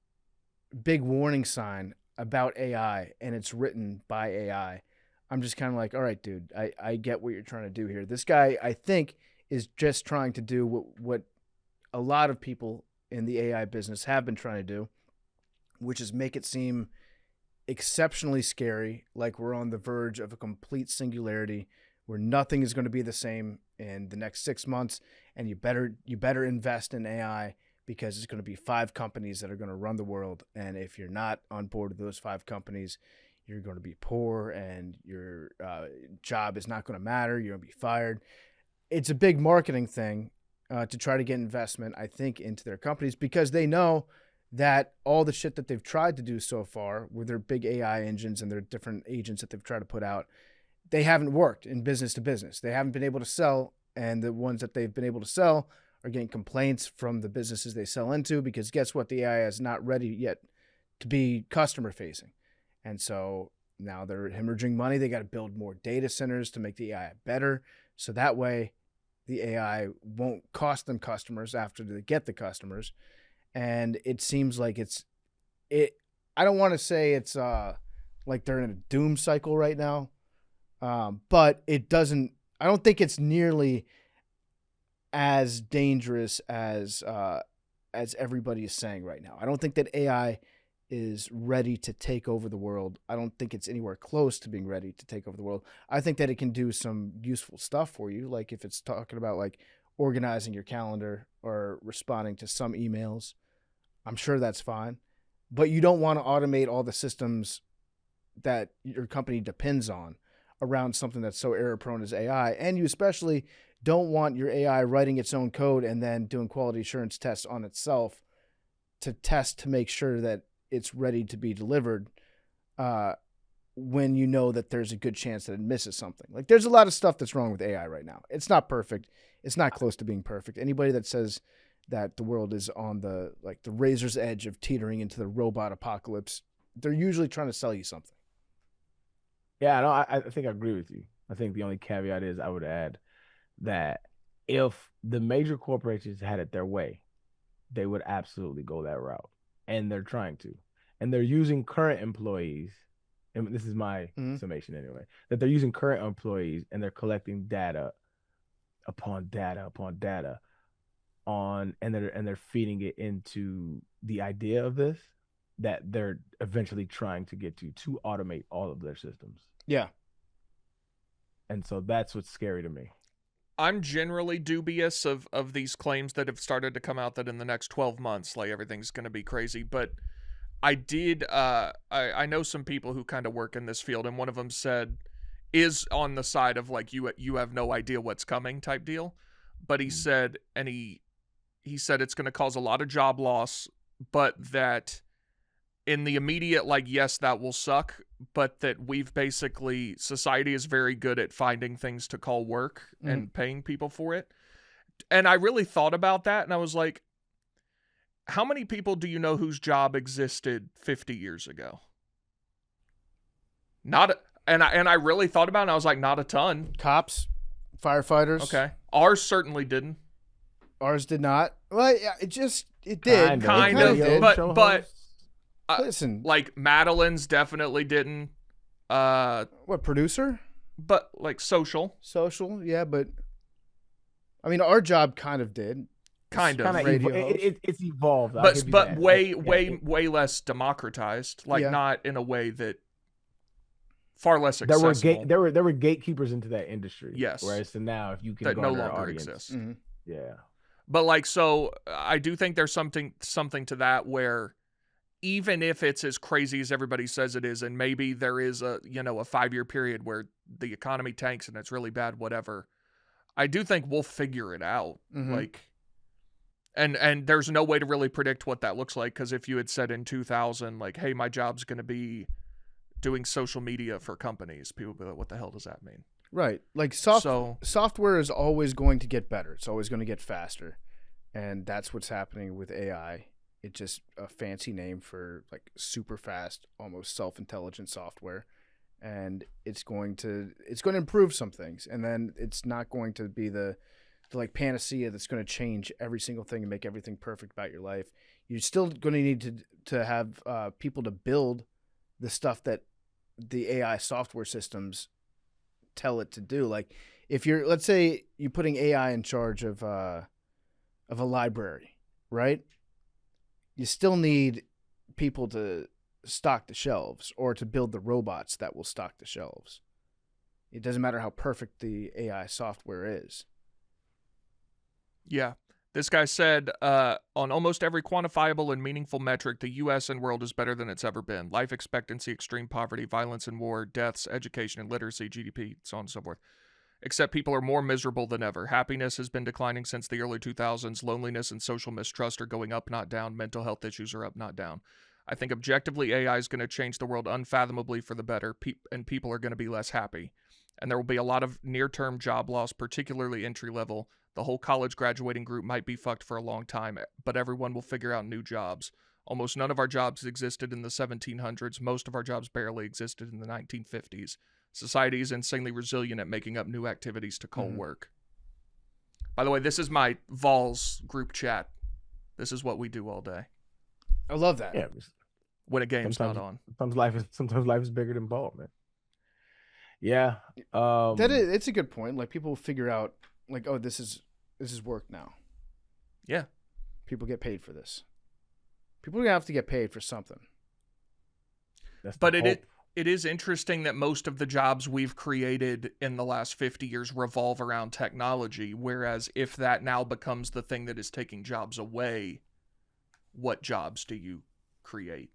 big warning sign about AI and it's written by AI, I'm just kind of like, all right, dude, I get what you're trying to do here. This guy, I think, is just trying to do what a lot of people in the AI business have been trying to do, which is make it seem exceptionally scary, like we're on the verge of a complete singularity where nothing is going to be the same in the next 6 months, and you better invest in AI because it's going to be 5 companies that are going to run the world, and if you're not on board with those 5 companies, you're going to be poor and your job is not going to matter. You're going to be fired. It's a big marketing thing to try to get investment, I think, into their companies, because they know that all the shit that they've tried to do so far with their big AI engines and their different agents that they've tried to put out, they haven't worked in business to business. They haven't been able to sell, and the ones that they've been able to sell are getting complaints from the businesses they sell into, because guess what? The AI is not ready yet to be customer facing. And so now they're hemorrhaging money. They got to build more data centers to make the AI better. So that way the AI won't cost them customers after they get the customers. And it seems like I don't want to say it's like they're in a doom cycle right now. But I don't think it's nearly as dangerous as everybody is saying right now. I don't think that AI is ready to take over the world. I don't think it's anywhere close to being ready to take over the world. I think that it can do some useful stuff for you, like if it's talking about like organizing your calendar or responding to some emails. I'm sure that's fine. But you don't want to automate all the systems that your company depends on around something that's so error prone as AI. And you especially don't want your AI writing its own code and then doing quality assurance tests on itself to test to make sure that it's ready to be delivered when you know that there's a good chance that it misses something. Like there's a lot of stuff that's wrong with AI right now. It's not perfect. It's not close to being perfect. Anybody that says that the world is on the razor's edge of teetering into the robot apocalypse, they're usually trying to sell you something. Yeah, no, I think I agree with you. I think the only caveat is I would add that if the major corporations had it their way, they would absolutely go that route. And they're trying to. And they're using current employees, and this is my summation anyway, that they're using current employees and they're collecting data upon data upon data and they're feeding it into the idea of this that they're eventually trying to get to automate all of their systems. Yeah. And so that's what's scary to me. I'm generally dubious of these claims that have started to come out that in the next 12 months, like everything's going to be crazy. But I did, I know some people who kind of work in this field, and one of them is on the side of like, you have no idea what's coming type deal. But he said, and he said it's going to cause a lot of job loss, but that in the immediate, like, yes, that will suck, but that society is very good at finding things to call work and paying people for it. And I really thought about that, and I was like, how many people do you know whose job existed 50 years ago? And I really thought about it, and I was like, not a ton. Cops, firefighters. Okay. Ours certainly didn't. Ours did not. Well, yeah, it did. Kind of did. But listen, like Madeline's definitely didn't. What, producer? But like social, yeah. But I mean, our job kind of did. Kind of. It's evolved. But way less democratized. Like not in a way that far less accessible. There were gatekeepers into that industry. Yes. Whereas so now, if you can that no garner longer audience, exists. Yeah. But like, so I do think there's something to that where even if it's as crazy as everybody says it is, and maybe there is a 5-year period where the economy tanks and it's really bad, whatever, I do think we'll figure it out. Like, and there's no way to really predict what that looks like. Cause if you had said in 2000, like, hey, my job's going to be doing social media for companies, people would be like, what the hell does that mean? Right. Like software is always going to get better. It's always going to get faster. And that's what's happening with AI. It's just a fancy name for like super fast, almost self-intelligent software. And it's going to improve some things. And then it's not going to be the like panacea that's going to change every single thing and make everything perfect about your life. You're still going to need to have people to build the stuff that the AI software systems tell it to do. Like if let's say you're putting AI in charge of a library, right? You still need people to stock the shelves or to build the robots that will stock the shelves. It doesn't matter how perfect the AI software is. Yeah. This guy said, on almost every quantifiable and meaningful metric, the U.S. and world is better than it's ever been. Life expectancy, extreme poverty, violence and war, deaths, education and literacy, GDP, so on and so forth. Except people are more miserable than ever. Happiness has been declining since the early 2000s. Loneliness and social mistrust are going up, not down. Mental health issues are up, not down. I think objectively AI is going to change the world unfathomably for the better, and people are going to be less happy. And there will be a lot of near-term job loss, particularly entry-level. The whole college graduating group might be fucked for a long time, but everyone will figure out new jobs. Almost none of our jobs existed in the 1700s. Most of our jobs barely existed in the 1950s. Society is insanely resilient at making up new activities to call work. By the way, this is my Vols group chat. This is what we do all day I love that. Yeah. when a game's not on. Sometimes life is bigger than ball, man. Yeah. It's a good point. Like people figure out like, oh, this is work now. Yeah. People get paid for this. People are gonna have to get paid for something. But it is interesting that most of the jobs we've created in the last 50 years revolve around technology, whereas if that now becomes the thing that is taking jobs away, what jobs do you create?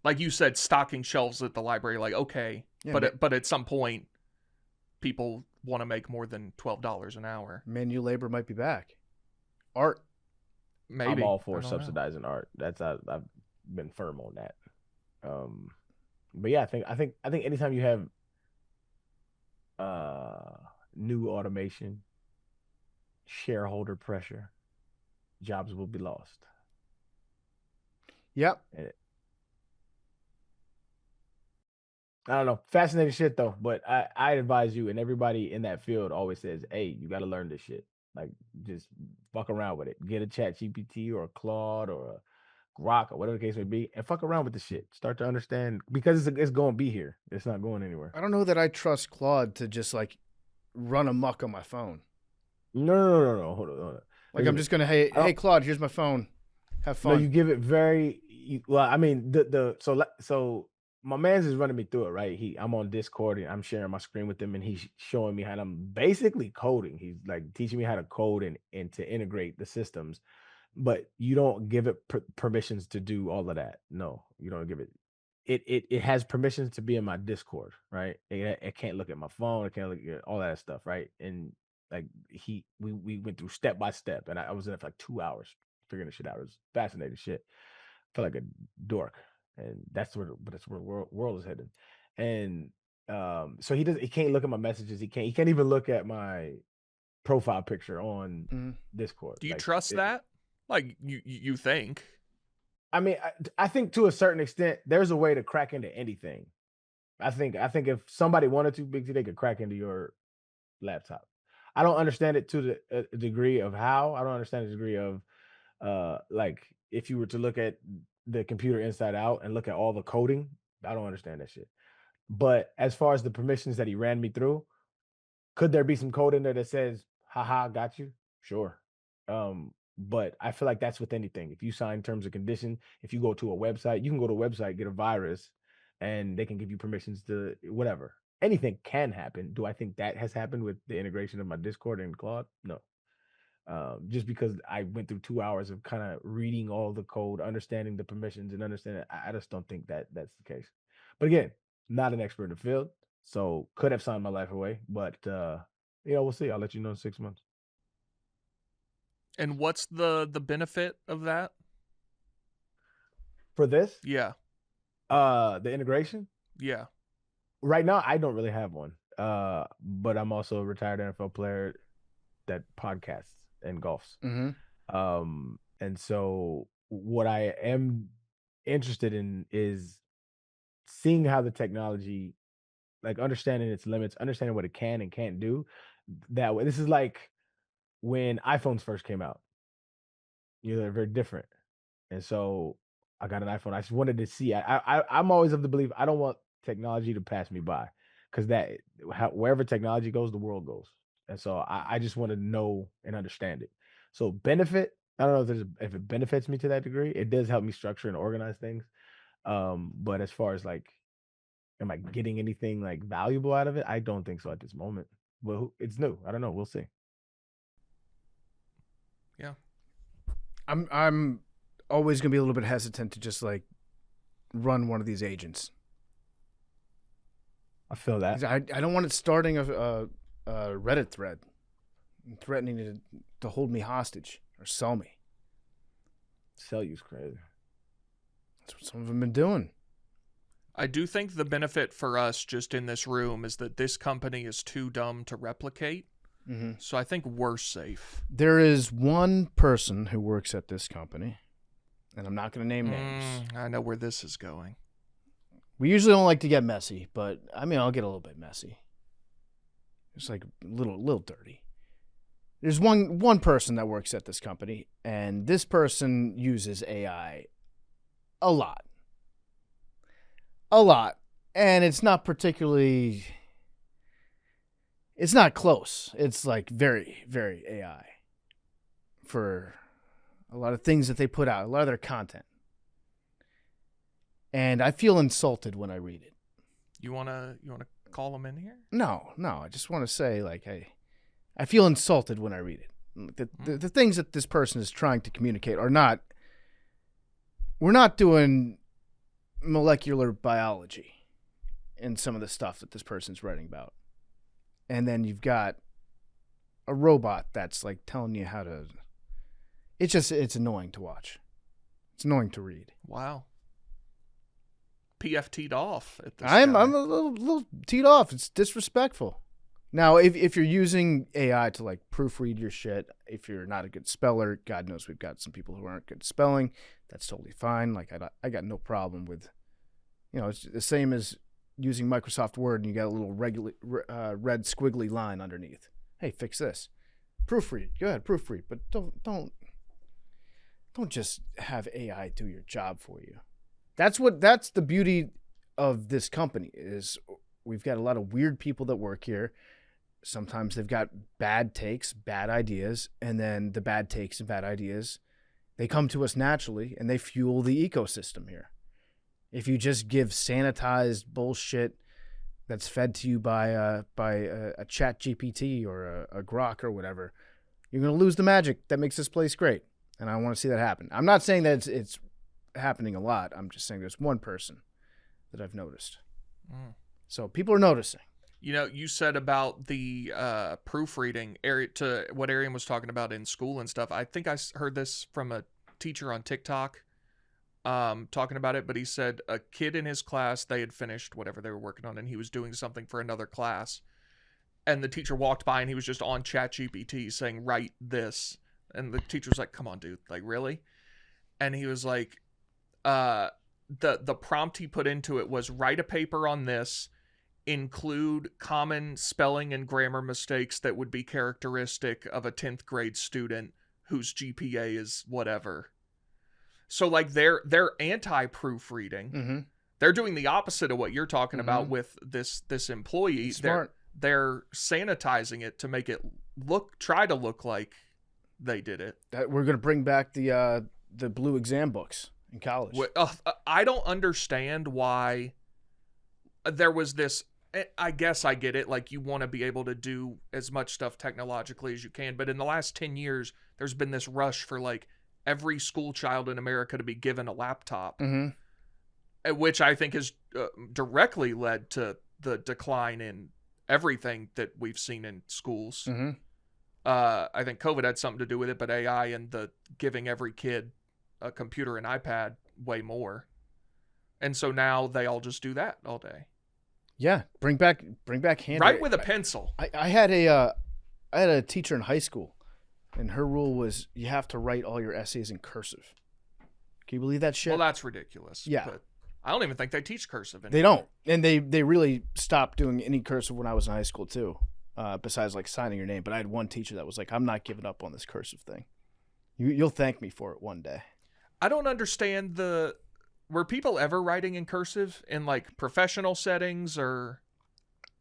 Like you said, stocking shelves at the library, like, okay, Yeah, but at some point, people want to make more than $12 an hour. manual labor might be back. Art. Maybe. I'm all I for don't know. subsidizing art. I've been firm on that. But yeah, I think anytime you have new automation, shareholder pressure, jobs will be lost. Yep. And I don't know, fascinating shit though. But I advise you, and everybody in that field always says, "Hey, you got to learn this shit. Like, just fuck around with it. Get a Chat GPT or a Claude or a Grok or whatever the case may be, and fuck around with the shit. Start to understand because it's going to be here. It's not going anywhere. I don't know that I trust Claude to just like run amok on my phone. No. Hold on. Like I'm just gonna hey Claude, here's my phone. Have fun. No, you give it well. I mean, so my man's is running me through it, right? I'm on Discord and I'm sharing my screen with him, and he's showing me how I'm basically coding. He's like teaching me how to code and to integrate the systems, but you don't give it permissions to do all of that. No, you don't give it. It has permissions to be in my Discord, right? It can't look at my phone. It can't look at all that stuff, right? And like we went through step by step, and I was in it for like 2 hours figuring this shit out. It was fascinating shit. I felt like a dork, and that's where the world is headed. And so he can't look at my messages. He can't even look at my profile picture on Discord. Do you trust that? Like you think? I mean, I think to a certain extent, there's a way to crack into anything. I think if somebody wanted to, Big T, they could crack into your laptop. I don't understand it to the degree of how. I don't understand the degree of like if you were to look at the computer inside out and look at all the coding, I don't understand that shit. But as far as the permissions that he ran me through, could there be some code in there that says, haha, got you? Sure. But I feel like that's with anything. If you sign terms and conditions, if you go to a website, you can go to a website, get a virus, and they can give you permissions to whatever. Anything can happen. Do I think that has happened with the integration of my Discord and Claude? No. Just because I went through 2 hours of kind of reading all the code, understanding the permissions, and understanding, I just don't think that that's the case. But again, not an expert in the field, so could have signed my life away. But we'll see. I'll let you know in 6 months. And what's the benefit of that? For this, Yeah. the integration. Yeah. Right now, I don't really have one. But I'm also a retired NFL player that podcasts and golfs. And so what I am interested in is seeing how the technology, like understanding its limits, understanding what it can and can't do. That way, this is like when iPhones first came out. They're very different, and so I got an iPhone. I just wanted to see. I'm always of the belief I don't want technology to pass me by, because wherever technology goes, the world goes, and so I just want to know and understand it. So benefit, I don't know if it benefits me to that degree. It does help me structure and organize things. But as far as like, am I getting anything like valuable out of it? I don't think so at this moment. Well, it's new. I don't know. We'll see. Yeah. I'm always gonna be a little bit hesitant to just like run one of these agents. I feel that. I don't want it starting a Reddit thread and threatening to hold me hostage or sell me. Sell you's crazy. That's what some of them been doing. I do think the benefit for us just in this room is that this company is too dumb to replicate. So I think we're safe. There is one person who works at this company, and I'm not going to name names. I know where this is going. We usually don't like to get messy, but I mean, I'll get a little bit messy. It's like a little dirty. There's one person that works at this company, and this person uses AI a lot. And it's not particularly, it's not close. It's like very, very AI for a lot of things that they put out, a lot of their content. And I feel insulted when I read it. You wanna call him in here? No. I just want to say, like, I feel insulted when I read it. The things that this person is trying to communicate are not. We're not doing molecular biology in some of the stuff that this person's writing about. And then you've got a robot that's like telling you how to. It's annoying to watch. It's annoying to read. Wow. PFT'd off at this I'm guy. a little teed off. It's disrespectful. Now, if you're using AI to like proofread your shit, if you're not a good speller, God knows we've got some people who aren't good at spelling. That's totally fine. Like I got no problem with, it's the same as using Microsoft Word and you got a little red squiggly line underneath. Hey, fix this. Proofread. Go ahead, proofread, but don't just have AI do your job for you. That's the beauty of this company is we've got a lot of weird people that work here. Sometimes they've got bad takes, bad ideas, and then the bad takes and bad ideas, they come to us naturally and they fuel the ecosystem here. If you just give sanitized bullshit that's fed to you by a chat GPT or a Grok or whatever, you're going to lose the magic that makes this place great. And I want to see that happen. I'm not saying that it's happening a lot. I'm just saying there's one person that I've noticed. So people are noticing. You said about the proofreading to what Arian was talking about in school and stuff. I think I heard this from a teacher on TikTok talking about it, but he said a kid in his class, they had finished whatever they were working on and he was doing something for another class. And the teacher walked by and he was just on ChatGPT saying, write this. And the teacher was like, come on, dude, like, really? And he was like, the prompt he put into it was write a paper on this, include common spelling and grammar mistakes that would be characteristic of a 10th grade student whose GPA is whatever. So like they're anti-proofreading. Mm-hmm. They're doing the opposite of what you're talking about with this employee. Smart. They're sanitizing it to make it try to look like they did it. We're going to bring back the blue exam books in college. I don't understand why there was this. I guess I get it. Like you want to be able to do as much stuff technologically as you can. But in the last 10 years, there's been this rush for like every school child in America to be given a laptop, which I think has directly led to the decline in everything that we've seen in schools. I think COVID had something to do with it, but AI and the giving every kid a computer and iPad way more. And so now they all just do that all day. Yeah, bring back handwriting. Write with a pencil. I had a teacher in high school, and her rule was you have to write all your essays in cursive. Can you believe that shit? Well, that's ridiculous. Yeah. But I don't even think they teach cursive anymore. They don't. And they really stopped doing any cursive when I was in high school too, besides like signing your name. But I had one teacher that was like, I'm not giving up on this cursive thing. You'll thank me for it one day. I don't understand were people ever writing in cursive in like professional settings or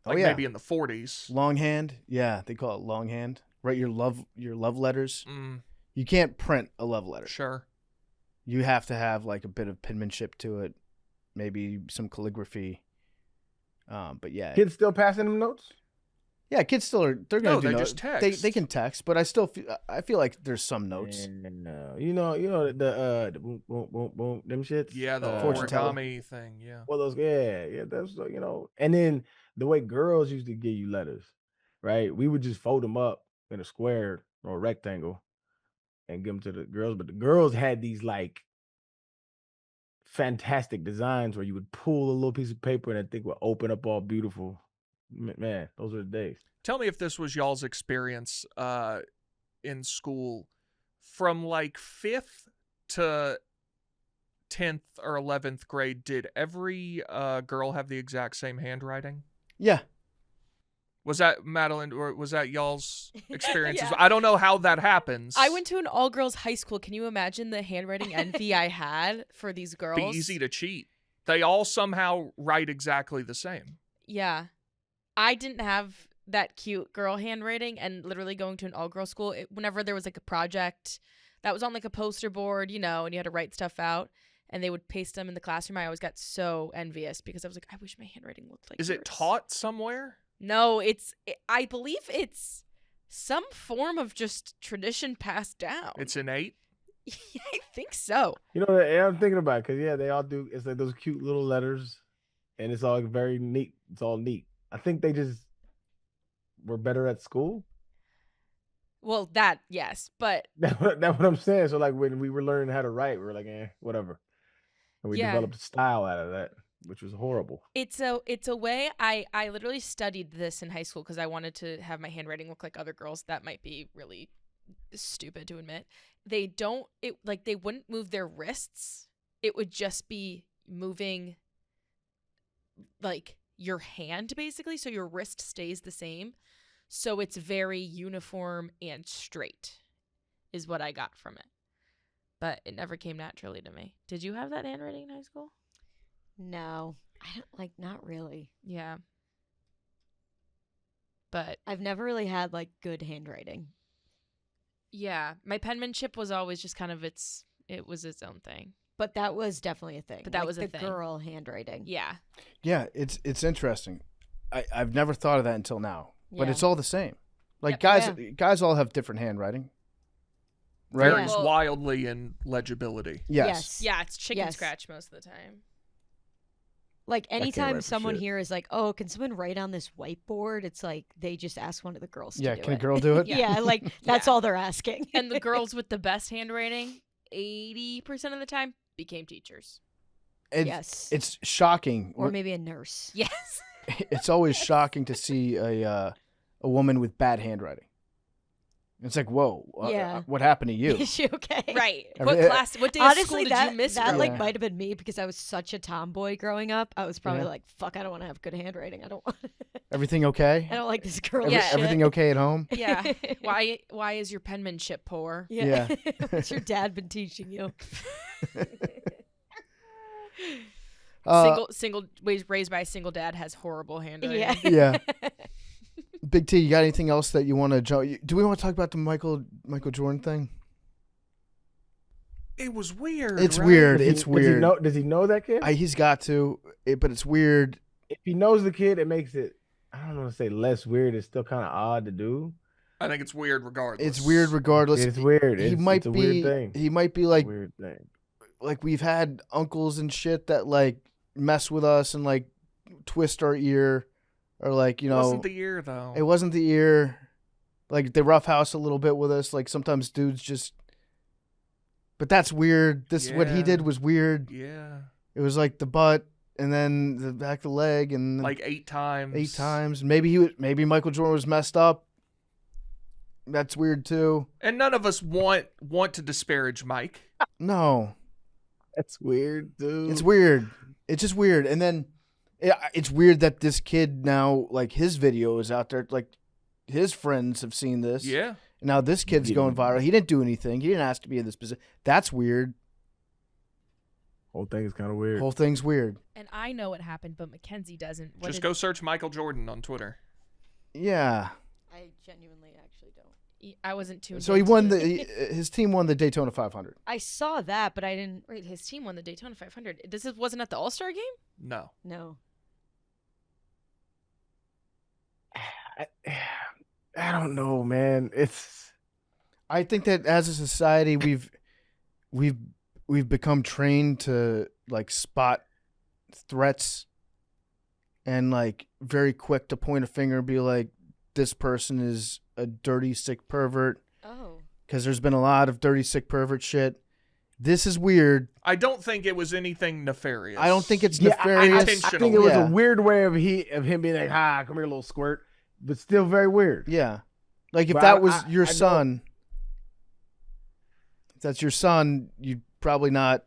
like maybe in the 40s? Longhand. Yeah, they call it longhand. Write your love letters. You can't print a love letter. Sure. You have to have like a bit of penmanship to it, maybe some calligraphy. But yeah. Kids still passing them notes? Yeah, kids still are. They're gonna do they notes. just text. They can text, but I feel like there's some notes. No, you know the boom boom boom boom them shits. Yeah, the fortune teller origami thing. Yeah. Well, those that's and then the way girls used to give you letters, right? We would just fold them up in a square or a rectangle and give them to the girls, but the girls had these like fantastic designs where you would pull a little piece of paper and that thing would open up all beautiful. Man, those were the days. Tell me if this was y'all's experience in school from like 5th to 10th or 11th grade. Did every girl have the exact same handwriting? Yeah. Was that Madeline, or was that y'all's experiences? Yeah. I don't know how that happens. I went to an all-girls high school. Can you imagine the handwriting envy I had for these girls? Be easy to cheat. They all somehow write exactly the same. Yeah. I didn't have that cute girl handwriting, and literally going to an all-girl school, whenever there was like a project that was on like a poster board, and you had to write stuff out, and they would paste them in the classroom, I always got so envious because I was like, I wish my handwriting looked like Is yours. it taught somewhere? No, I believe it's some form of just tradition passed down. It's innate. I think so. You know, yeah, I'm thinking about it because they all do. It's like those cute little letters, and it's all very neat. It's all neat. I think they just were better at school. Well, that, yes, but That's what I'm saying. So like when we were learning how to write, we were like, whatever, and we Yeah. developed a style out of that, which was horrible. it's a way. I literally studied this in high school because I wanted to have my handwriting look like other girls. That might be really stupid to admit. They wouldn't move their wrists. It would just be moving like your hand basically, so your wrist stays the same. So it's very uniform and straight is what I got from it. But it never came naturally to me. Did you have that handwriting in high school? No, I don't not really. Yeah. But I've never really had like good handwriting. yeah, my penmanship was always just kind of it was its own thing. But that was definitely a thing. But that like was a the thing. girl handwriting. Yeah. Yeah, it's interesting. I've never thought of that until now, but Yeah. it's all the same. Like Yep. guys all have different handwriting, right? Varies Well- wildly in legibility. Yes. Yeah, it's chicken Yes. scratch most of the time. Like can't anytime write for someone shit. here is like, "Oh, can someone write on this whiteboard?" It's like they just ask one of the girls Yeah, to do can a it. girl do it? Yeah, like that's Yeah. all they're asking. And the girls with the best handwriting, 80% of the time, became teachers. Yes. It's shocking. or maybe a nurse. Yes. It's always shocking to see a woman with bad handwriting. It's like, whoa, Yeah. what happened to you? Is she okay? Right. Every- What day of Honestly, school did that you miss? that growing Yeah. might have been me because I was such a tomboy growing up. I was probably Yeah. like, "Fuck, I don't want to have good handwriting. I don't want. Everything okay? I don't like this girl. Yeah. shit." Everything okay at home? Yeah. Why is your penmanship poor? Yeah. What's your dad been teaching you? Single raised by a single dad has horrible handwriting. Yeah. Yeah. Big T, you got anything else that you want to do? We want to talk about the Michael Jordan thing? It was weird. It's right? weird. Does he- It's weird. Does he know that kid? He's got to, but it's weird. If he knows the kid, it makes it. I don't want to say less weird. It's still kind of odd to do. I think it's weird regardless. It's weird regardless. It's weird. He It's might a be. weird thing. He might be It's a like weird thing. we've had uncles and shit that like mess with us and like twist our ear, or like It wasn't the year though. it wasn't the ear. Like they roughhouse a little bit with us. Like sometimes dudes just. But that's weird. What he Yeah. did was weird. Yeah. It was like the butt and then the back of the leg and Like 8 times. 8 times. Maybe Michael Jordan was messed up. That's weird too. And none of us want to disparage Mike. No, That's weird, dude. it's weird. It's just weird. And then it's weird that this kid now, like his video is out there. Like his friends have seen this. Yeah. Now this kid's He going didn't- viral. He didn't do anything. He didn't ask to be in this position. That's weird. Whole thing is kind of weird. Whole thing's weird. And I know what happened, but Mackenzie doesn't. Just go search Michael Jordan on Twitter. Yeah. I genuinely actually don't. I wasn't tuned. So he into won it. his team won the Daytona 500. I saw that, but I didn't. Wait, his team won the Daytona 500. Wasn't at the All-Star game? No. No. I don't know, man. It's I think that as a society we've become trained to like spot threats and like very quick to point a finger and be like, this person is a dirty sick pervert, Oh. because there's been a lot of dirty sick pervert shit. This is weird. I don't think it was anything nefarious. I don't think it's yeah. I nefarious. think it was Yeah. a weird way of him being like, come here, little squirt, but still very weird. Yeah. Like if But that I- was I- your I know- son, if that's your son, you'd probably not.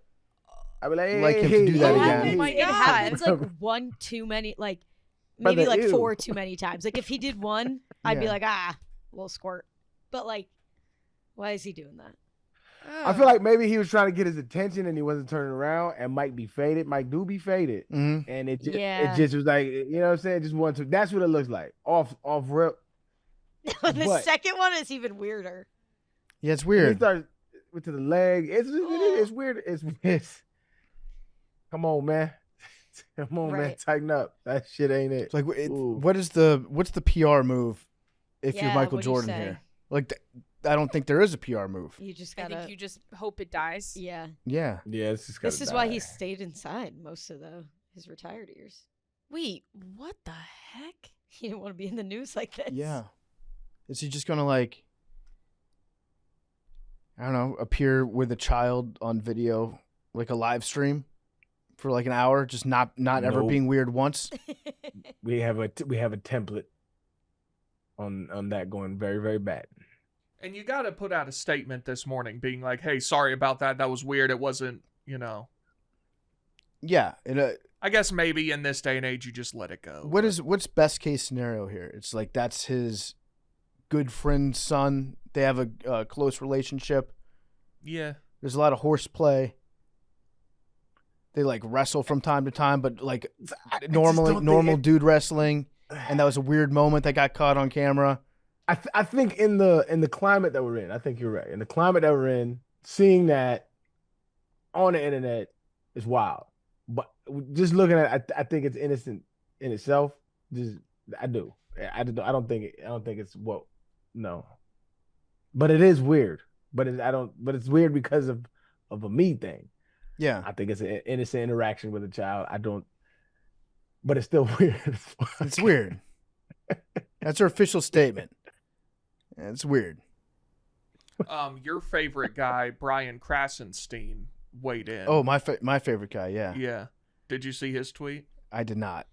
I'd be like, Like him to do that It again. happens- Oh my It God. happens like one too many. Like maybe Brother, like ew. 4 too many times. Like if he did one, I'd be Yeah. like, a little squirt. But like, why is he doing that? I feel like maybe he was trying to get his attention and he wasn't turning around. And Mike be faded. Mike do be faded. Mm-hmm. And it Yeah. just was like, you know what I'm saying? Just wanted to. That's what it looks like. Off rip. The But- second one is even weirder. Yeah, it's He weird. started to the leg. It's weird. It's come on, man. Come on, man. Right. Tighten up. That shit ain't it. It's like, Ooh. what's the PR move if you're Yeah, Michael what'd you Jordan say? here? Like, I don't think there is a PR move. You just I gotta. think you just hope it dies. Yeah. Yeah. Yeah, it's just This gotta is why die. he stayed inside most of his retired years. Wait, what the heck? He didn't want to be in the news like this. Yeah. Is he just gonna like, I don't know, appear with a child on video, like a live stream, for like an hour, just not ever Nope. being weird once? We have a template on that going very, very bad. And you got to put out a statement this morning being like, hey, sorry about that. That was weird. It wasn't, Yeah. I guess maybe in this day and age, you just let it go. What's best case scenario here? It's like that's his good friend's son. They have a close relationship. Yeah. There's a lot of horseplay. They like wrestle from time to time, but like normal dude wrestling. And that was a weird moment that got caught on camera. I think in the climate that we're in, I think you're right. In the climate that we're in, seeing that on the internet is wild. But just looking at it, I think it's innocent in itself. I don't think it's no. But it is weird. But it's weird because of a me thing. Yeah. I think it's an innocent interaction with a child. But it's still weird. It's weird. That's her official statement. It's weird. Your favorite guy, Brian Krasenstein, weighed in. Oh, my favorite guy, yeah. Yeah. Did you see his tweet? I did not.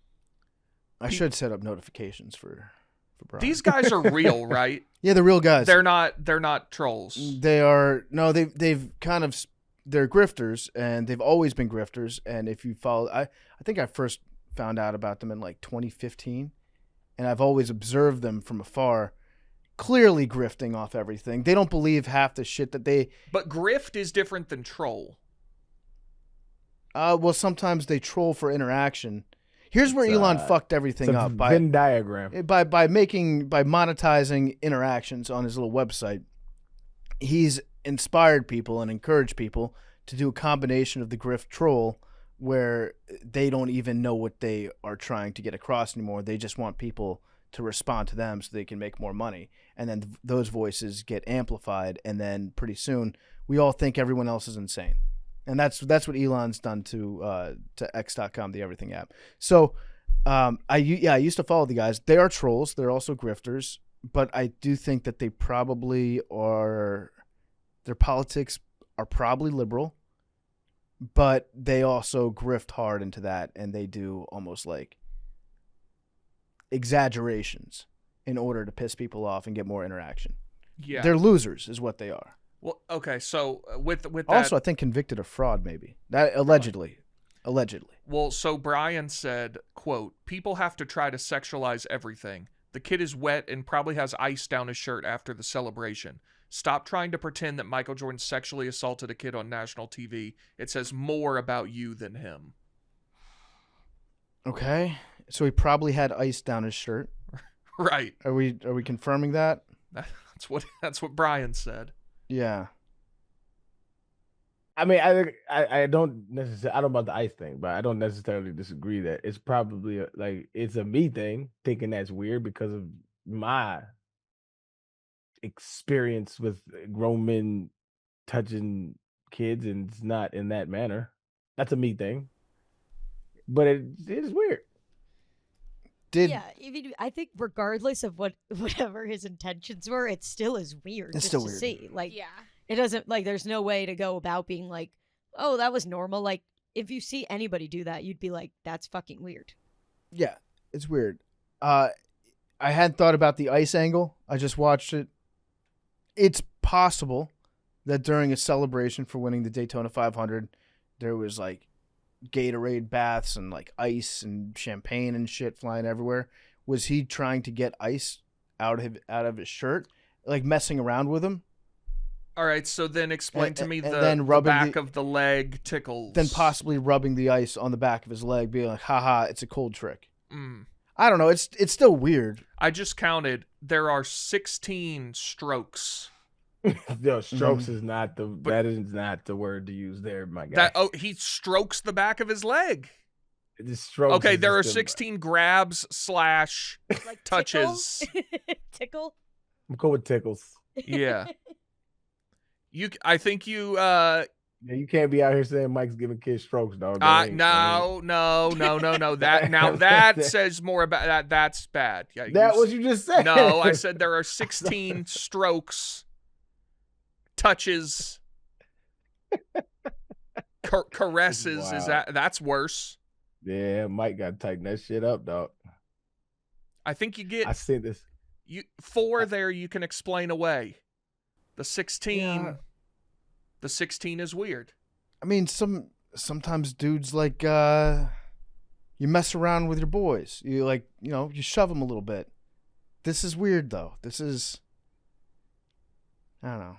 I should set up notifications for Brian. These guys are real, right? Yeah, the real guys. They're not trolls. They are they've kind of they're grifters, and they've always been grifters. And if you follow, I think I first found out about them in like 2015, and I've always observed them from afar, clearly grifting off everything. They don't believe half the shit that they. But grift is different than troll. Well, sometimes they troll for interaction. Here's where It's, Elon fucked everything It's a up Venn diagram. by monetizing interactions on his little website. He's inspired people and encouraged people to do a combination of the grift troll, where they don't even know what they are trying to get across anymore. They just want people to respond to them so they can make more money, and then those voices get amplified, and then pretty soon we all think everyone else is insane. And that's what Elon's done to X.com, the everything app. So I used to follow the guys. They are trolls. They're also grifters. But I do think that they probably are – their politics are probably liberal. But they also grift hard into that, and they do almost like exaggerations in order to piss people off and get more interaction. Yeah. They're losers is what they are. Well, okay, so with that, Also, I think convicted of fraud, maybe. That allegedly. well, so Brian said, quote, "People have to try to sexualize everything. The kid is wet and probably has ice down his shirt after the celebration. Stop trying to pretend that Michael Jordan sexually assaulted a kid on national TV. It says more about you than him." Okay. So he probably had ice down his shirt. Right. Are we confirming that? That's what Brian said. Yeah. I mean, I think I don't necessarily. I don't know about the ice thing, but I don't necessarily disagree that it's probably it's a me thing, thinking that's weird because of my experience with grown men touching kids, and it's not in that manner. That's a me thing, but it is weird. Yeah, I think regardless of whatever his intentions were, it still is weird. It's just still to weird. see. Like, Yeah. it doesn't there's no way to go about being like, oh, that was normal. Like, if you see anybody do that, you'd be like, that's fucking weird. Yeah, it's weird. I hadn't thought about the ice angle. I just watched it. It's possible that during a celebration for winning the Daytona 500, there was like Gatorade baths and like ice and champagne and shit flying everywhere. Was he trying to get ice out of his shirt, like messing around with him? All right, so then explain to me And the then rubbing back the- of the leg tickles. Then possibly rubbing the ice on the back of his leg, being like, haha, it's a cold trick. Mm. I don't know. It's still weird. I just counted. There are 16 strokes. Yo, strokes Mm-hmm. is not that is not the word to use there, my guy. He strokes the back of his leg. The strokes Okay, is there are just 16 grabs / Like touches. Tickle. I'm cool with tickles. Yeah. I think you Yeah, you can't be out here saying Mike's giving kids strokes, dog. That ain't- no. That says more about that. That's bad. Yeah, That what you just said. No, I said there are 16 strokes, touches, caresses. Is Wow. that's worse? Yeah, Mike got to tighten that shit up, dog. I think you get I seen this. 4 there. You can explain away. The 16. Yeah. The 16 is weird. I mean, sometimes dudes like you mess around with your boys. You like, you shove them a little bit. This is weird though. This is, I don't know,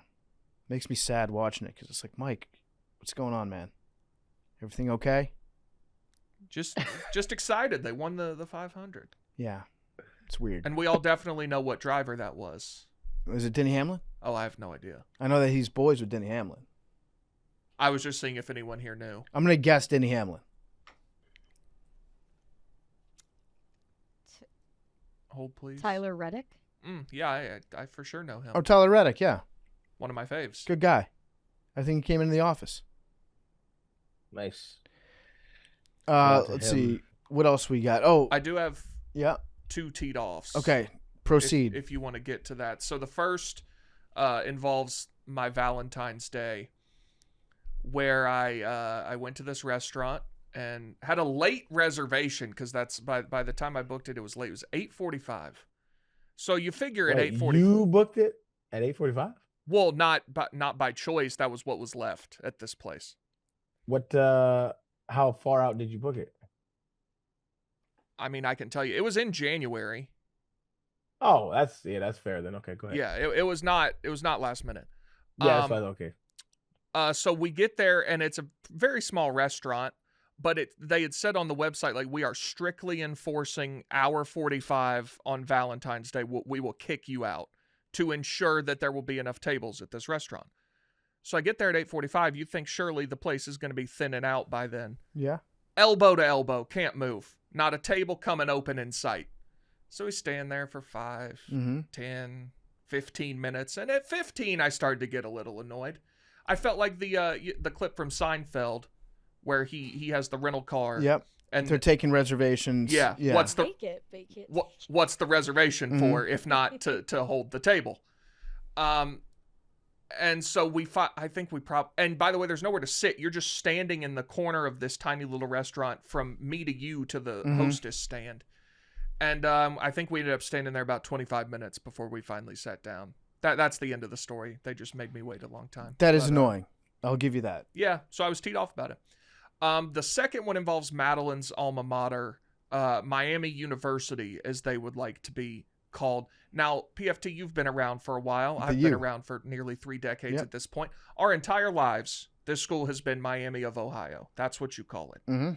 makes me sad watching it because it's like, Mike, what's going on, man? Everything okay? Just excited. They won the 500. Yeah, it's weird. And we all definitely know what driver that was. Was it Denny Hamlin? Oh, I have no idea. I know that he's boys with Denny Hamlin. I was just seeing if anyone here knew. I'm gonna guess Denny Hamlin. Hold, please. Tyler Reddick. Yeah, I for sure know him. Oh, Tyler Reddick. Yeah, One of my faves. good guy. I think he came into the office. Nice. out to Let's him. see what else we got. Oh, I do have yeah. 2 teed offs. Okay, proceed. If you want to get to that. So the first involves my Valentine's Day, where I went to this restaurant and had a late reservation because that's by the time I booked it, it was late. It was 8:45. So you figure at Wait, 8:45. you booked it at 8:45. Well, not by choice. That was what was left at this place. What? How far out did you book it? I mean, I can tell you, it was in January. Oh, that's fair then. Okay, go ahead. Yeah, it was not last minute. Yeah, that's fine. Okay. So we get there and it's a very small restaurant, but they had said on the website, like, we are strictly enforcing hour 45 on Valentine's Day. We will kick you out to ensure that there will be enough tables at this restaurant. So I get there at 8:45. You think surely the place is going to be thinning out by then. Yeah. Elbow to elbow, can't move. Not a table coming open in sight. So we stand there for 5, Mm-hmm. 10, 15 minutes. And at 15, I started to get a little annoyed. I felt like the clip from Seinfeld where he has the rental car. Yep. And They're taking reservations. yeah, what's the Bake it. what's the reservation Mhm. for if not to hold the table? And so I think we and by the way, there's nowhere to sit. You're just standing in the corner of this tiny little restaurant from me to you to the Mhm. hostess stand. And I think we ended up standing there about 25 minutes before we finally sat down. That's the end of the story. They just made me wait a long time. That is But, annoying. I'll give you that. Yeah, so I was teed off about it. The second one involves Madeline's alma mater, Miami University, as they would like to be called. Now, PFT, you've been around for a while. I've been around for nearly 3 decades at this point. Our entire lives, this school has been Miami of Ohio. That's what you call it. Mm-hmm.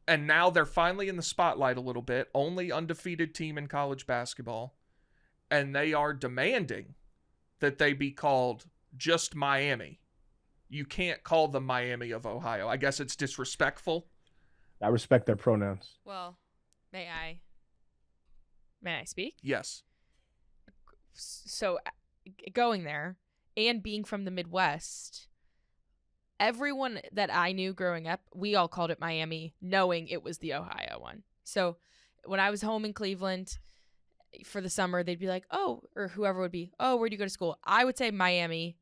And now they're finally in the spotlight a little bit. Only undefeated team in college basketball. And they are demanding that they be called just Miami. You can't call them Miami of Ohio. I guess it's disrespectful. I respect their pronouns. Well, may I speak? Yes. So going there and being from the Midwest, everyone that I knew growing up, we all called it Miami, knowing it was the Ohio one. So when I was home in Cleveland for the summer, they'd be like, oh, or whoever would be, oh, where'd you go to school? I would say Miami.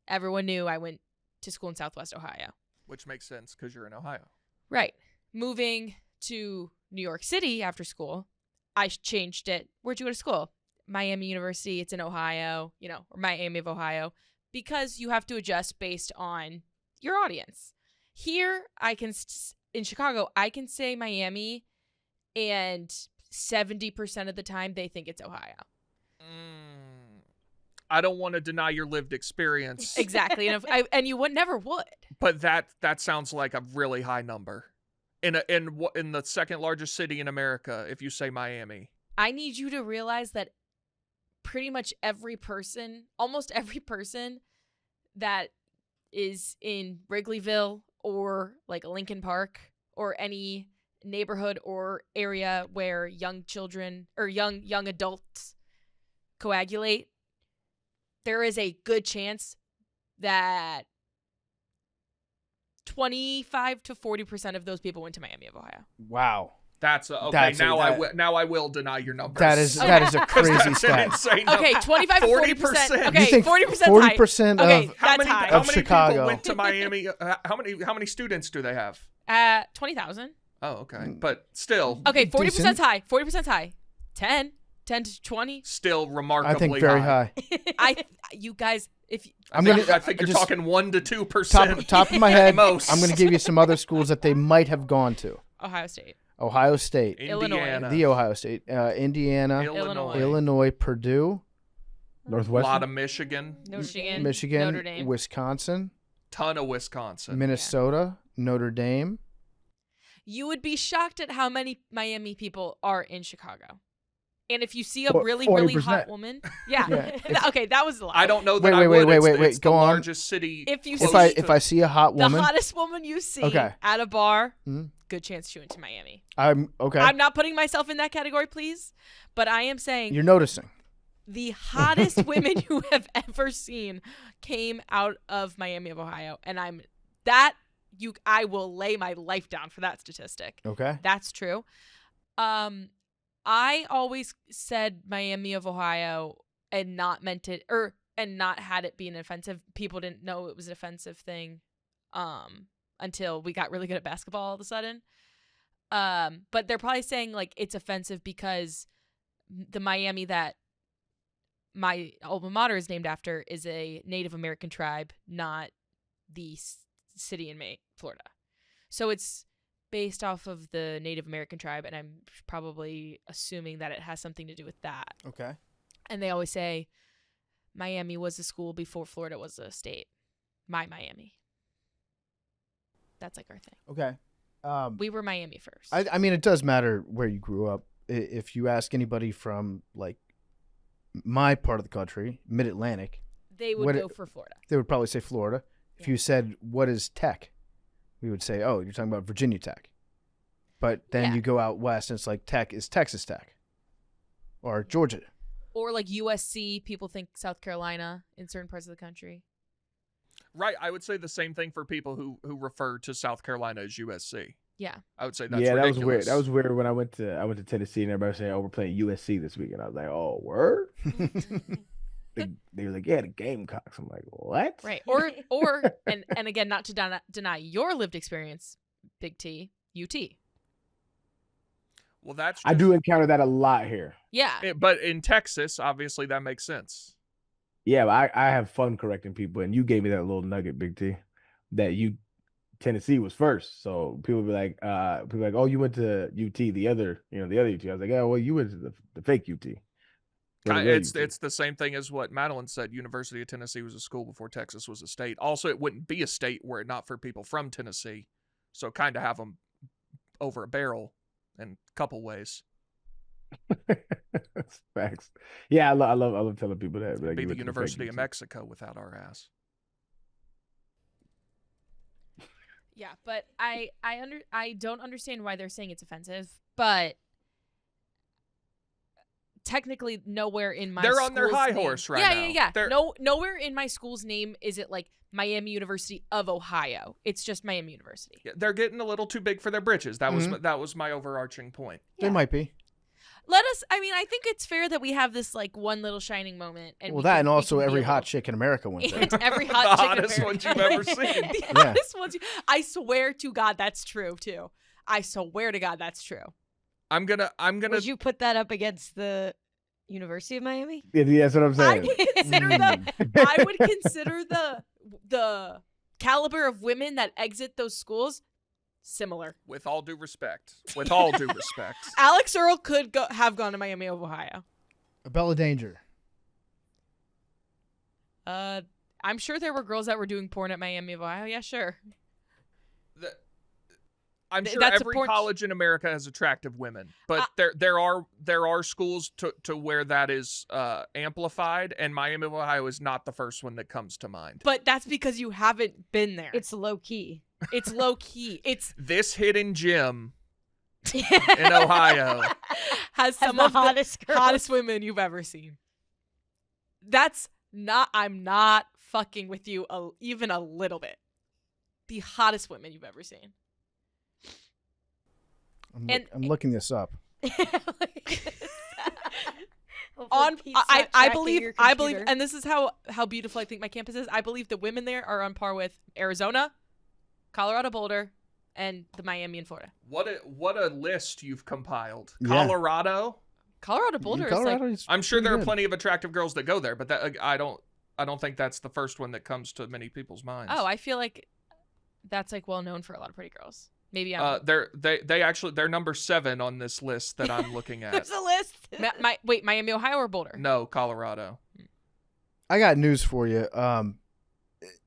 Everyone knew I went to school in Southwest Ohio. Which makes sense because you're in Ohio. Right. Moving to New York City after school, I changed it. Where'd you go to school? Miami University. It's in Ohio, or Miami of Ohio, because you have to adjust based on your audience. Here, I can in Chicago, I can say Miami, and 70% of the time they think it's Ohio. I don't want to deny your lived experience. Exactly, and you would never would. But that sounds like a really high number. In the second largest city in America, if you say Miami. I need you to realize that pretty much almost every person that is in Wrigleyville or like Lincoln Park or any neighborhood or area where young children or young adults coagulate, there is a good chance that 25 to 40% of those people went to Miami of Ohio. Wow. That's okay. That's now I will deny your numbers. That is a crazy That's an stat. insane number. Okay, 25 to 40%. Okay, You think 40% 40% Okay, of How that's many high. how Of many Chicago. people went to Miami? How many students do they have? 20,000. Oh, okay. But still Okay, 40% Decent. high. 40% high. 10 to 20. still I remarkably think very high. You guys, if I'm gonna. I think you're just- talking 1 to 2%. top of my head. Most. I'm going to give you some other schools that they might have gone to. Ohio State, Ohio State, Indiana, the Ohio State, Indiana, Illinois, Illinois, Purdue, a Northwestern. lot of Michigan, Michigan, Notre Dame. Wisconsin, ton of Wisconsin. Minnesota, Notre Dame. You would be shocked at how many Miami people are in Chicago. And if you see a For- really 40%. hot woman, yeah. Yeah. Okay, that was a lot. I don't know that Wait, I wait, would. wait, It's- wait, it's go the on. largest city. If you close see- If I see a hot The woman, hottest woman you see Okay. at a bar, Mhm. good chance she went to Miami. I'm okay. I'm not putting myself in that category, please, but I am saying You're noticing. the hottest women you have ever seen came out of Miami of Ohio, and I will lay my life down for that statistic. Okay. That's true. I always said Miami of Ohio and not meant it and not had it be an offensive. People didn't know it was an offensive thing until we got really good at basketball all of a sudden. But they're probably saying like it's offensive because the Miami that my alma mater is named after is a Native American tribe, not the city in Florida. So it's based off of the Native American tribe, and I'm probably assuming that it has something to do with that. Okay. And they always say Miami was a school before Florida was a state. My Miami. That's like our thing. Okay. We were Miami first. I mean, it does matter where you grew up. If you ask anybody from like my part of the country, Mid-Atlantic, they would go for Florida. they would probably say Florida. If Yeah. you said, what is Tech? We would say, oh, you're talking about Virginia Tech. But then Yeah. you go out west and it's like Tech is Texas Tech or Georgia. Or like USC, people think South Carolina in certain parts of the country. Right. I would say the same thing for people who refer to South Carolina as USC. Yeah. I would say that's Yeah, that was ridiculous. weird. That was weird when I went to Tennessee and everybody was saying, "Oh, we're playing USC this week," and I was like, "Oh, word." They were like, "Yeah, the Gamecocks." I'm like, "What?" Right. Or and again, not to deny your lived experience, Big T, UT. Well, that's I do encounter that a lot here. Yeah. but in Texas, obviously that makes sense. Yeah, but I have fun correcting people, and you gave me that little nugget, Big T, that Tennessee was first. So people be like, "Oh, you went to UT, the other UT." I was like, "Oh, well, you went to the fake UT." Or the real UT. It's the same thing as what Madeline said. University of Tennessee was a school before Texas was a state. Also, it wouldn't be a state were it not for people from Tennessee. So kind of have them over a barrel in a couple ways. That's facts. Yeah, I love telling people that. Like, Be you the went to fake University of UT. Mexico without our ass. Yeah, but I don't understand why they're saying it's offensive, but technically nowhere in my They're on their school's high name- horse right yeah, now. Yeah. They're- Nowhere in my school's name is it like Miami University of Ohio. It's just Miami University. Yeah, they're getting a little too big for their britches. That Mhm. was my overarching point. They might be. I think it's fair that we have this like one little shining moment. And Well, we that can- and we also can be every a hot little- chick in America went there. And every The hot chick in hottest America. ones you've ever seen. The Yeah. hottest ones. I swear to God, that's true too. I swear to God, that's true. I'm gonna Would you put that up against the University of Miami? Yeah, that's what I'm I saying. would consider I would consider the caliber of women that exit those schools similar. With all due respect. With all due respect. Alex Earl could have gone to Miami of Ohio. Bella Danger. I'm sure there were girls that were doing porn at Miami of Ohio. Yeah, sure. I'm sure That's a every porn- college in America has attractive women, but there are schools to where that is amplified, and Miami of Ohio is not the first one that comes to mind. But that's because you haven't been there. It's low key. It's low key. It's This hidden gem in Ohio. has some the of hottest the girls. hottest women you've ever seen. I'm not fucking with you even a little bit. The hottest women you've ever seen. I'm looking this up. I believe, and this is how beautiful I think my campus is. I believe the women there are on par with Arizona, Colorado Boulder, and the Miami and Florida. What a list you've compiled. Yeah. Colorado. Colorado Boulder is like, I'm sure there are plenty of attractive girls that go there, but that I don't think that's the first one that comes to many people's minds. oh, I feel like that's like well known for a lot of pretty girls. Maybe they're number 7 on this list that I'm looking at. There's a list. wait, Miami, Ohio, or Boulder? No, Colorado. I got news for you.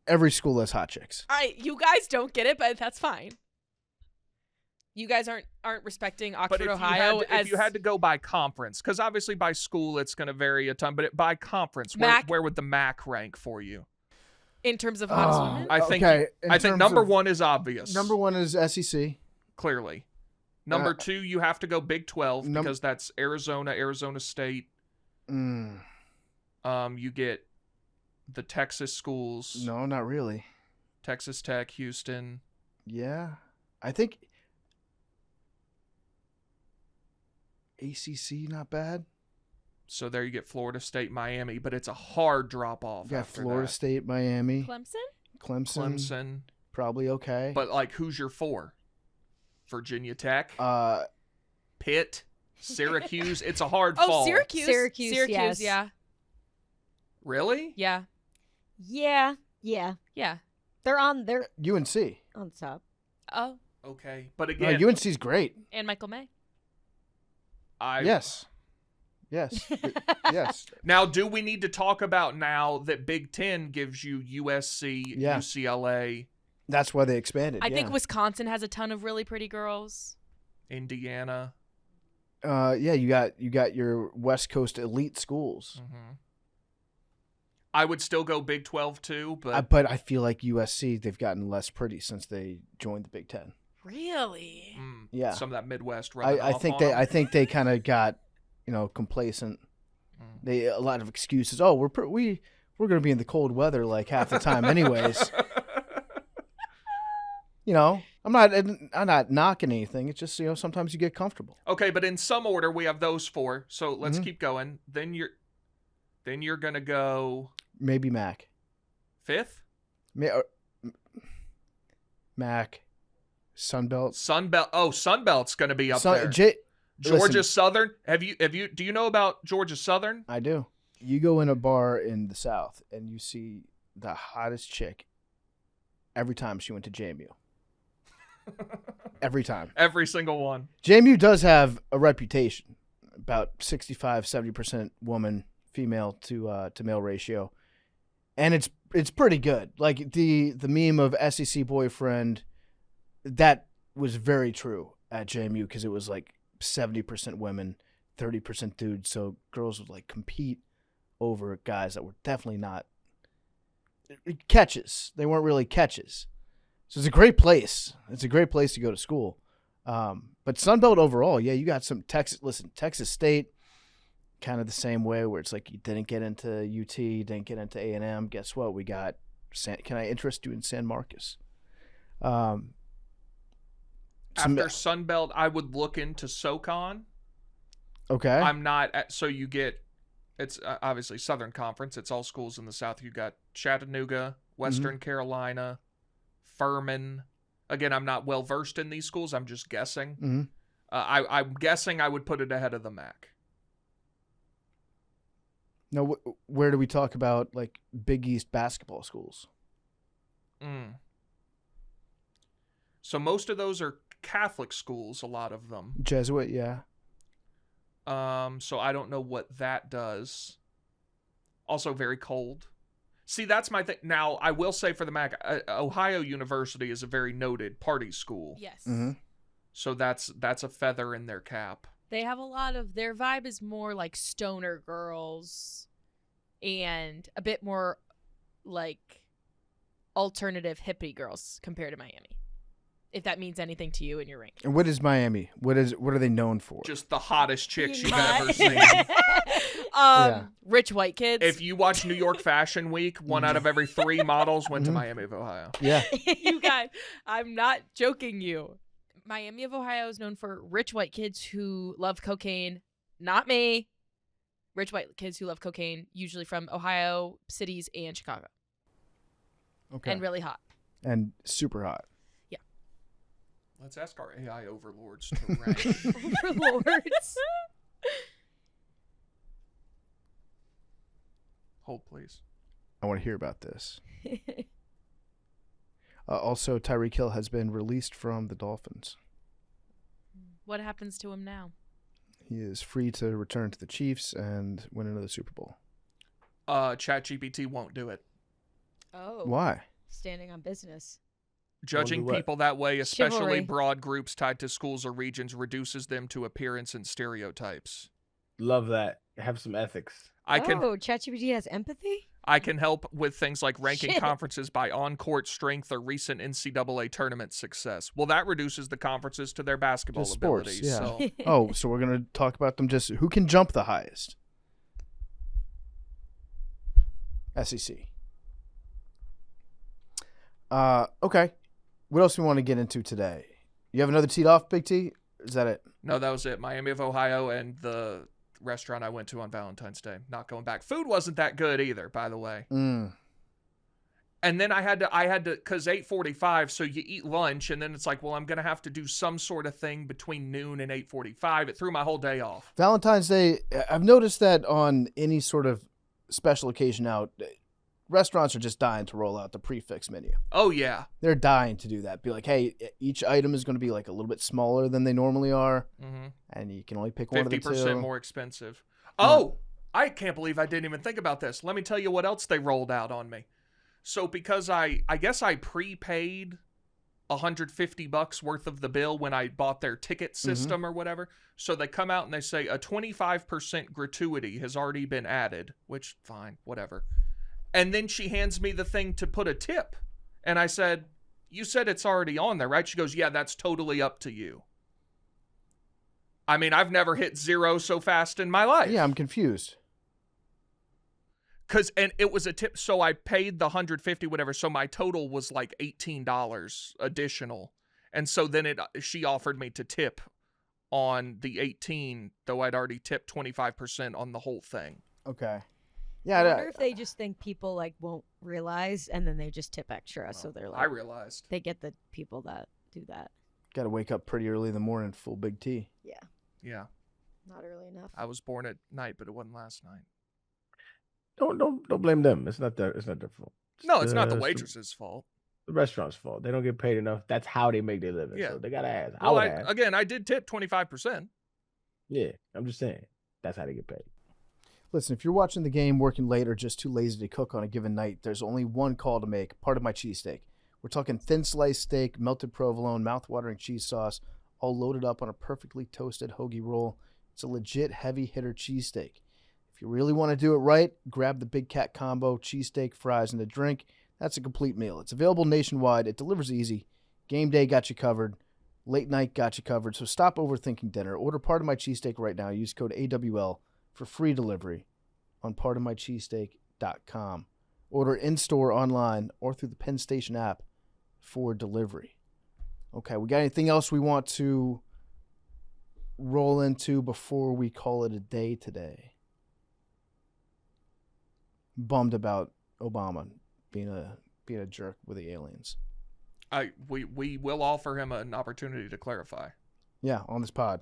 Every school has hot chicks. You guys don't get it, but that's fine. You guys aren't respecting But Oxford, Ohio. if you had to go by conference, because obviously by school it's going to vary a ton, but by conference, where would the MAC rank for you? in terms of hottest women. I think Okay, in I think terms number of- 1 is obvious. Number 1 is SEC. Clearly. Number 2, you have to go Big 12 because that's Arizona, Arizona State. Mm, You get the Texas schools. no, not really. Texas Tech, Houston. Yeah, I think ACC not bad. So there you get Florida State, Miami, but it's a hard drop off. You got after Florida that. State, Miami, Clemson? Clemson. probably okay. But like, who's your 4? Virginia Tech, Pitt, Syracuse. It's a hard fall. Syracuse. Syracuse, yes. Yeah. Really? Yeah. Yeah. They're on UNC. on top. Oh, Okay, but No, again, UNC's great. and Michael May. Yes. Yes. Now, do we need to talk about now that Big Ten gives you USC, Yeah. UCLA, That's why they expanded. I think Wisconsin has a ton of really pretty girls. Indiana? Yeah, you got your West Coast elite schools. Mm-hmm. I would still go Big 12 too, but But I feel like USC, they've gotten less pretty since they joined the Big Ten. Really? Yeah. some of that Midwest. rubbing I off think on they them. I think they kind of got, complacent. They a lot of excuses. Oh, we're going to be in the cold weather like half the time anyways. I'm not knocking anything. It's just, sometimes you get comfortable. Okay, but in some order, we have those 4. So let's Mhm. keep going. Then you're gonna go Maybe Mac. 5th. Mac. Sunbelt. Sunbelt. Oh, Sunbelt's gonna be up there. Listen, Georgia Southern. Do you know about Georgia Southern? I do. You go in a bar in the South and you see the hottest chick every time she went to JMU. Every time. Every single one. JMU does have a reputation, about 65-70% woman female to male ratio, and it's pretty good. Like the meme of SEC boyfriend, that was very true at JMU because it was like 70% women, 30% dudes. So girls would like compete over guys that were definitely not catches. They weren't really catches. So it's a great place. It's a great place to go to school. But Sunbelt overall, yeah, you got some Texas. Listen, Texas State, kind of the same way where it's like you didn't get into UT, didn't get into A&M. Guess what? We got. Can I interest you in San Marcos? After Sunbelt, I would look into SoCon. Okay. I'm not. So you get. It's obviously Southern Conference. It's all schools in the South. You got Chattanooga, Western Carolina, Furman. Again, I'm not well versed in these schools. I'm just guessing. Mm-hmm. I'm guessing I would put it ahead of the MAC. Now, where do we talk about like Big East basketball schools? So most of those are Catholic schools, a lot of them. Jesuit, yeah. So I don't know what that does. Also very cold. See, that's my thing. Now, I will say for the MAC, Ohio University is a very noted party school. Yes. Mm-hmm. So that's a feather in their cap. They have a lot of, their vibe is more like stoner girls and a bit more like alternative hippie girls compared to Miami. If that means anything to you in your ranking. And what is Miami? What are they known for? Just the hottest chicks you've Hot. ever seen. Yeah. Rich white kids. If you watch New York Fashion Week, 1 out of every 3 models went to Mhm. Miami of Ohio. Yeah. You guys, I'm not joking you. Miami of Ohio is known for rich white kids who love cocaine. Not me. Rich white kids who love cocaine, usually from Ohio cities and Chicago. Okay. And really hot. And super hot. Let's ask our AI overlords to rank. Overlords. Hold, please. I want to hear about this. Also, Tyreek Hill has been released from the Dolphins. What happens to him now? He is free to return to the Chiefs and win another Super Bowl. ChatGPT won't do it. Oh. Why? Standing on business. Judging Won't do what? people that way, especially Chivalry. broad groups tied to schools or regions, reduces them to appearance and stereotypes. Love that. Have some ethics. I can ChatGPT has empathy? I can help with things like ranking Shit. conferences by on-court strength or recent NCAA tournament success. Well, that reduces the conferences to their basketball Just sports, abilities. yeah. So Oh, so we're going to talk about them just who can jump the highest. SEC. Okay. What else we want to get into today? You have another teed off, Big T? Is that it? no, that was it. Miami of Ohio and the restaurant I went to on Valentine's Day. Not going back. Food wasn't that good either, by the way. Mm. And then I had to, because 8:45, so you eat lunch, and then it's like, well, I'm going to have to do some sort of thing between noon and 8:45. It threw my whole day off. Valentine's Day, I've noticed that on any sort of special occasion out, restaurants are just dying to roll out the prefix menu. Oh, yeah. They're dying to do that. Be like, hey, each item is going to be like a little bit smaller than they normally are, and you can only pick one of the 50% two. more expensive. Oh, I can't believe I didn't even think about this. Let me tell you what else they rolled out on me. So because I guess I prepaid $150 worth of the bill when I bought their ticket system or whatever. So they come out and they say a 25% gratuity has already been added, which fine, whatever. And then she hands me the thing to put a tip. And I said, you said it's already on there, right? She goes, yeah, that's totally up to you. I mean, I've never hit zero so fast in my life. Yeah, I'm confused. And it was a tip, so I paid the $150 whatever, so my total was like $18 additional. And so then she offered me to tip on the 18, though I'd already tipped 25% on the whole thing. Okay. I Yeah, wonder if they just think people like won't realize, and then they just tip extra, so they're I like realized. they get the people that do that. got to wake up pretty early in the morning, full Big T. Yeah. Not early enough. I was born at night, but it wasn't last night. Don't blame them. It's not their fault. No, it's not the It's waitress's fault. the restaurant's fault. They don't get paid enough. That's how they make their living. Yeah. So they gotta ask. Well, I would ask. again, I did tip 25%. Yeah, I'm just saying. That's how they get paid. Listen, if you're watching the game, working late, or just too lazy to cook on a given night, there's only one call to make, part of my cheesesteak. We're talking thin sliced steak, melted provolone, mouth-watering cheese sauce, all loaded up on a perfectly toasted hoagie roll. It's a legit heavy hitter cheesesteak. If you really want to do it right, grab the Big Cat Combo, cheesesteak, fries, and a drink. That's a complete meal. It's available nationwide. It delivers easy. Game day got you covered. Late night got you covered. So stop overthinking dinner. Order part of my cheesesteak right now. Use code AWL for free delivery on partofmycheesesteak.com. Order in-store, online, or through the Penn Station app for delivery. Okay, we got anything else we want to roll into before we call it a day today? Bummed about Obama being a jerk with the aliens. We will offer him an opportunity to clarify. Yeah, on this pod.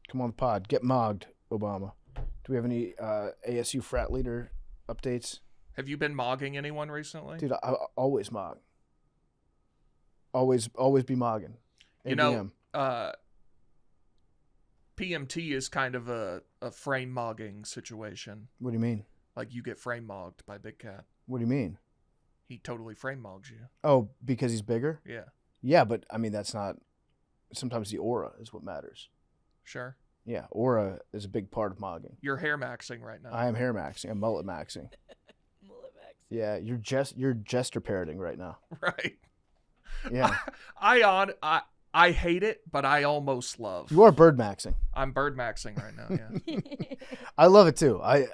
Come on the pod. Get mogged, Obama. Do we have any ASU frat leader updates? Have you been mogging anyone recently? Dude, I always mog. Always be mogging. You know, PMT is kind of a frame mogging situation. What do you mean? Like you get frame mogged by Big Cat. What do you mean? He totally frame mogs you. Oh, because he's bigger? Yeah. Yeah, but I mean, that's not. Sometimes the aura is what matters. Sure. Yeah, aura is a big part of mogging. You're hair maxing right now. I am hair maxing. I'm mullet maxing. Yeah, you're jester parroting right now. Right. Yeah. I hate it, but I almost love. You are bird maxing. I'm bird maxing right now, yeah. I love it too. I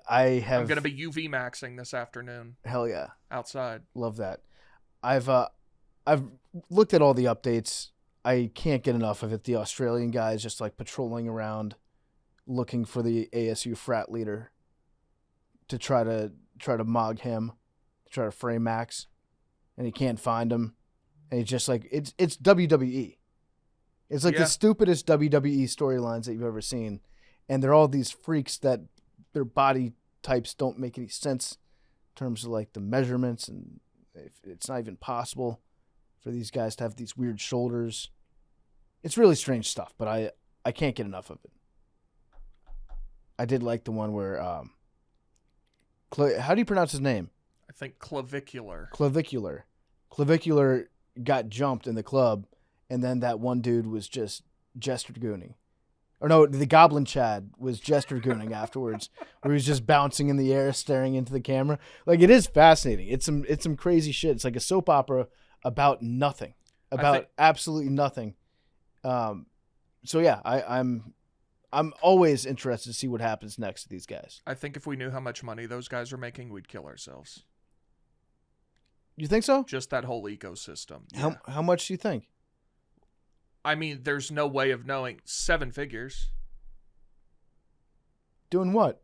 have. I'm going to be UV maxing this afternoon. Hell yeah. Outside. Love that. I've looked at all the updates. I can't get enough of it. The Australian guy is just like patrolling around looking for the ASU frat leader to try to mog him, to try to frame Max, and he can't find him. And he's just like it's WWE. It's like the stupidest WWE storylines that you've ever seen. And they're all these freaks that their body types don't make any sense in terms of like the measurements, and it's not even possible for these guys to have these weird shoulders. It's really strange stuff, but I can't get enough of it. I did like the one where how do you pronounce his name? I think clavicular. Clavicular got jumped in the club, and then that one dude was just jester gooning. Or no, the Goblin Chad was jester gooning afterwards, where he was just bouncing in the air, staring into the camera. Like, it is fascinating. It's some crazy shit. It's like a soap opera about nothing, absolutely nothing. So yeah, I'm always interested to see what happens next to these guys. I think if we knew how much money those guys are making, we'd kill ourselves. You think so? Just that whole ecosystem. Yeah. How much do you think? I mean, there's no way of knowing. 7 figures. Doing what?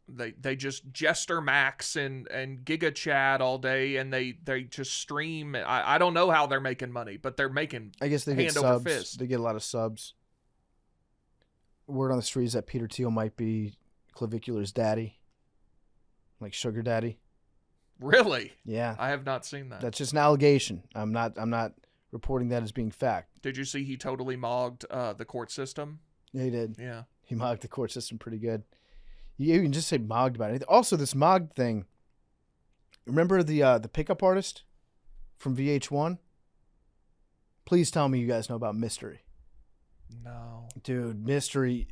They just jester max and giga chat all day, and they just stream. I don't know how they're making money, but they're making. I guess they hand get over subs. fist. They get a lot of subs. Word on the street is that Peter Thiel might be Clavicular's daddy, like sugar daddy. Really? Yeah, I have not seen that. that's just an allegation. I'm not reporting that as being fact. Did you see he totally mogged the court system? Yeah, he did. Yeah. He mogged the court system pretty good. You can just say mogged about it. Also, this mogged thing. Remember the pickup artist from VH1? Please tell me you guys know about Mystery. No. Dude, Mystery.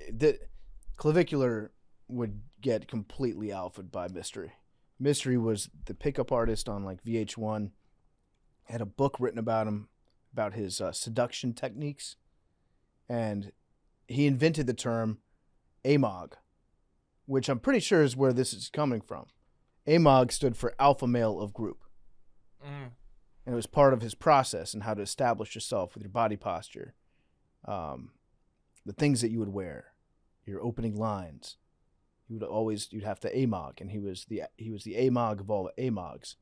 Clavicular would get completely alphaed by Mystery. Mystery was the pickup artist on like VH1. Had a book written about him, about his seduction techniques. And he invented the term AMOG, which I'm pretty sure is where this is coming from. AMOG stood for alpha male of group. Mm. And it was part of his process and how to establish yourself with your body posture. The things that you would wear, your opening lines. You'd have to AMOG, and he was the AMOG of all the AMOGs.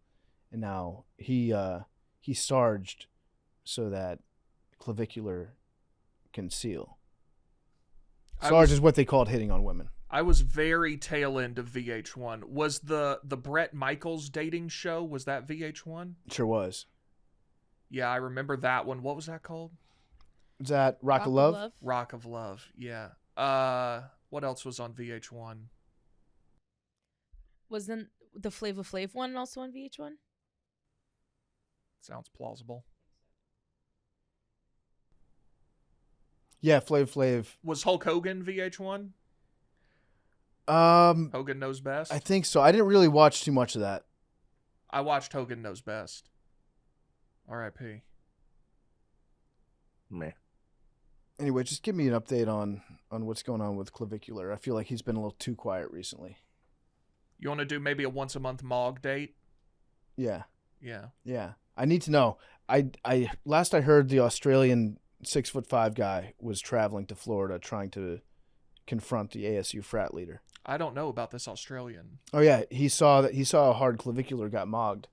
And now he sarged so that Clavicular can seal. Sarge is what they called hitting on women. I was very tail end of VH1. Was the Bret Michaels dating show, was that VH1? Sure was. Yeah, I remember that one. What was that called? Is that Rock of Love? Rock of Love, yeah. What else was on VH1? Was then the Flava Flav one also on VH1? Sounds plausible. Yeah, Flav. Was Hulk Hogan VH1? Um, Hogan Knows Best? I think so. I didn't really watch too much of that. I watched Hogan Knows Best. R.I.P. Meh. Anyway, just give me an update on what's going on with Clavicular. I feel like he's been a little too quiet recently. You want to do maybe a once a month MOG date? Yeah. Yeah. I need to know. I last I heard, the Australian 6'5" guy was traveling to Florida trying to confront the ASU frat leader. I don't know about this Australian. Oh yeah, he saw a hard Clavicular got mogged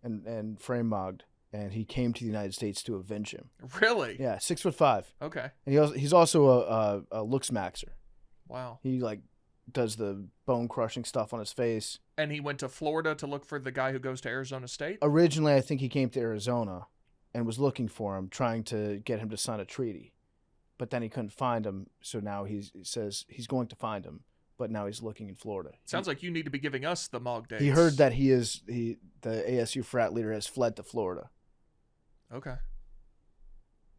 and frame mogged, and he came to the United States to avenge him. Really? Yeah, 6'5". Okay. And he's also a looks maxer. Wow. He like does the bone crushing stuff on his face. And he went to Florida to look for the guy who goes to Arizona State? Originally, I think he came to Arizona, and was looking for him, trying to get him to sign a treaty. But then he couldn't find him, so now he says he's going to find him, but now he's looking in Florida. Sounds like you need to be giving us the Mog dates. He heard that the ASU frat leader has fled to Florida, Okay.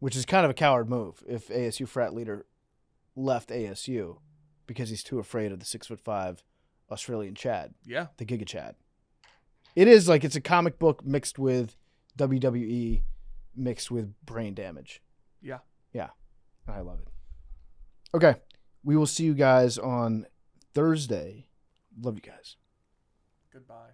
which is kind of a coward move if ASU frat leader left ASU because he's too afraid of the 6'5" Australian Chad, Yeah. the Giga Chad. It is like it's a comic book mixed with WWE, mixed with brain damage. Yeah. Yeah, I love it. Okay, we will see you guys on Thursday. Love you guys. Goodbye.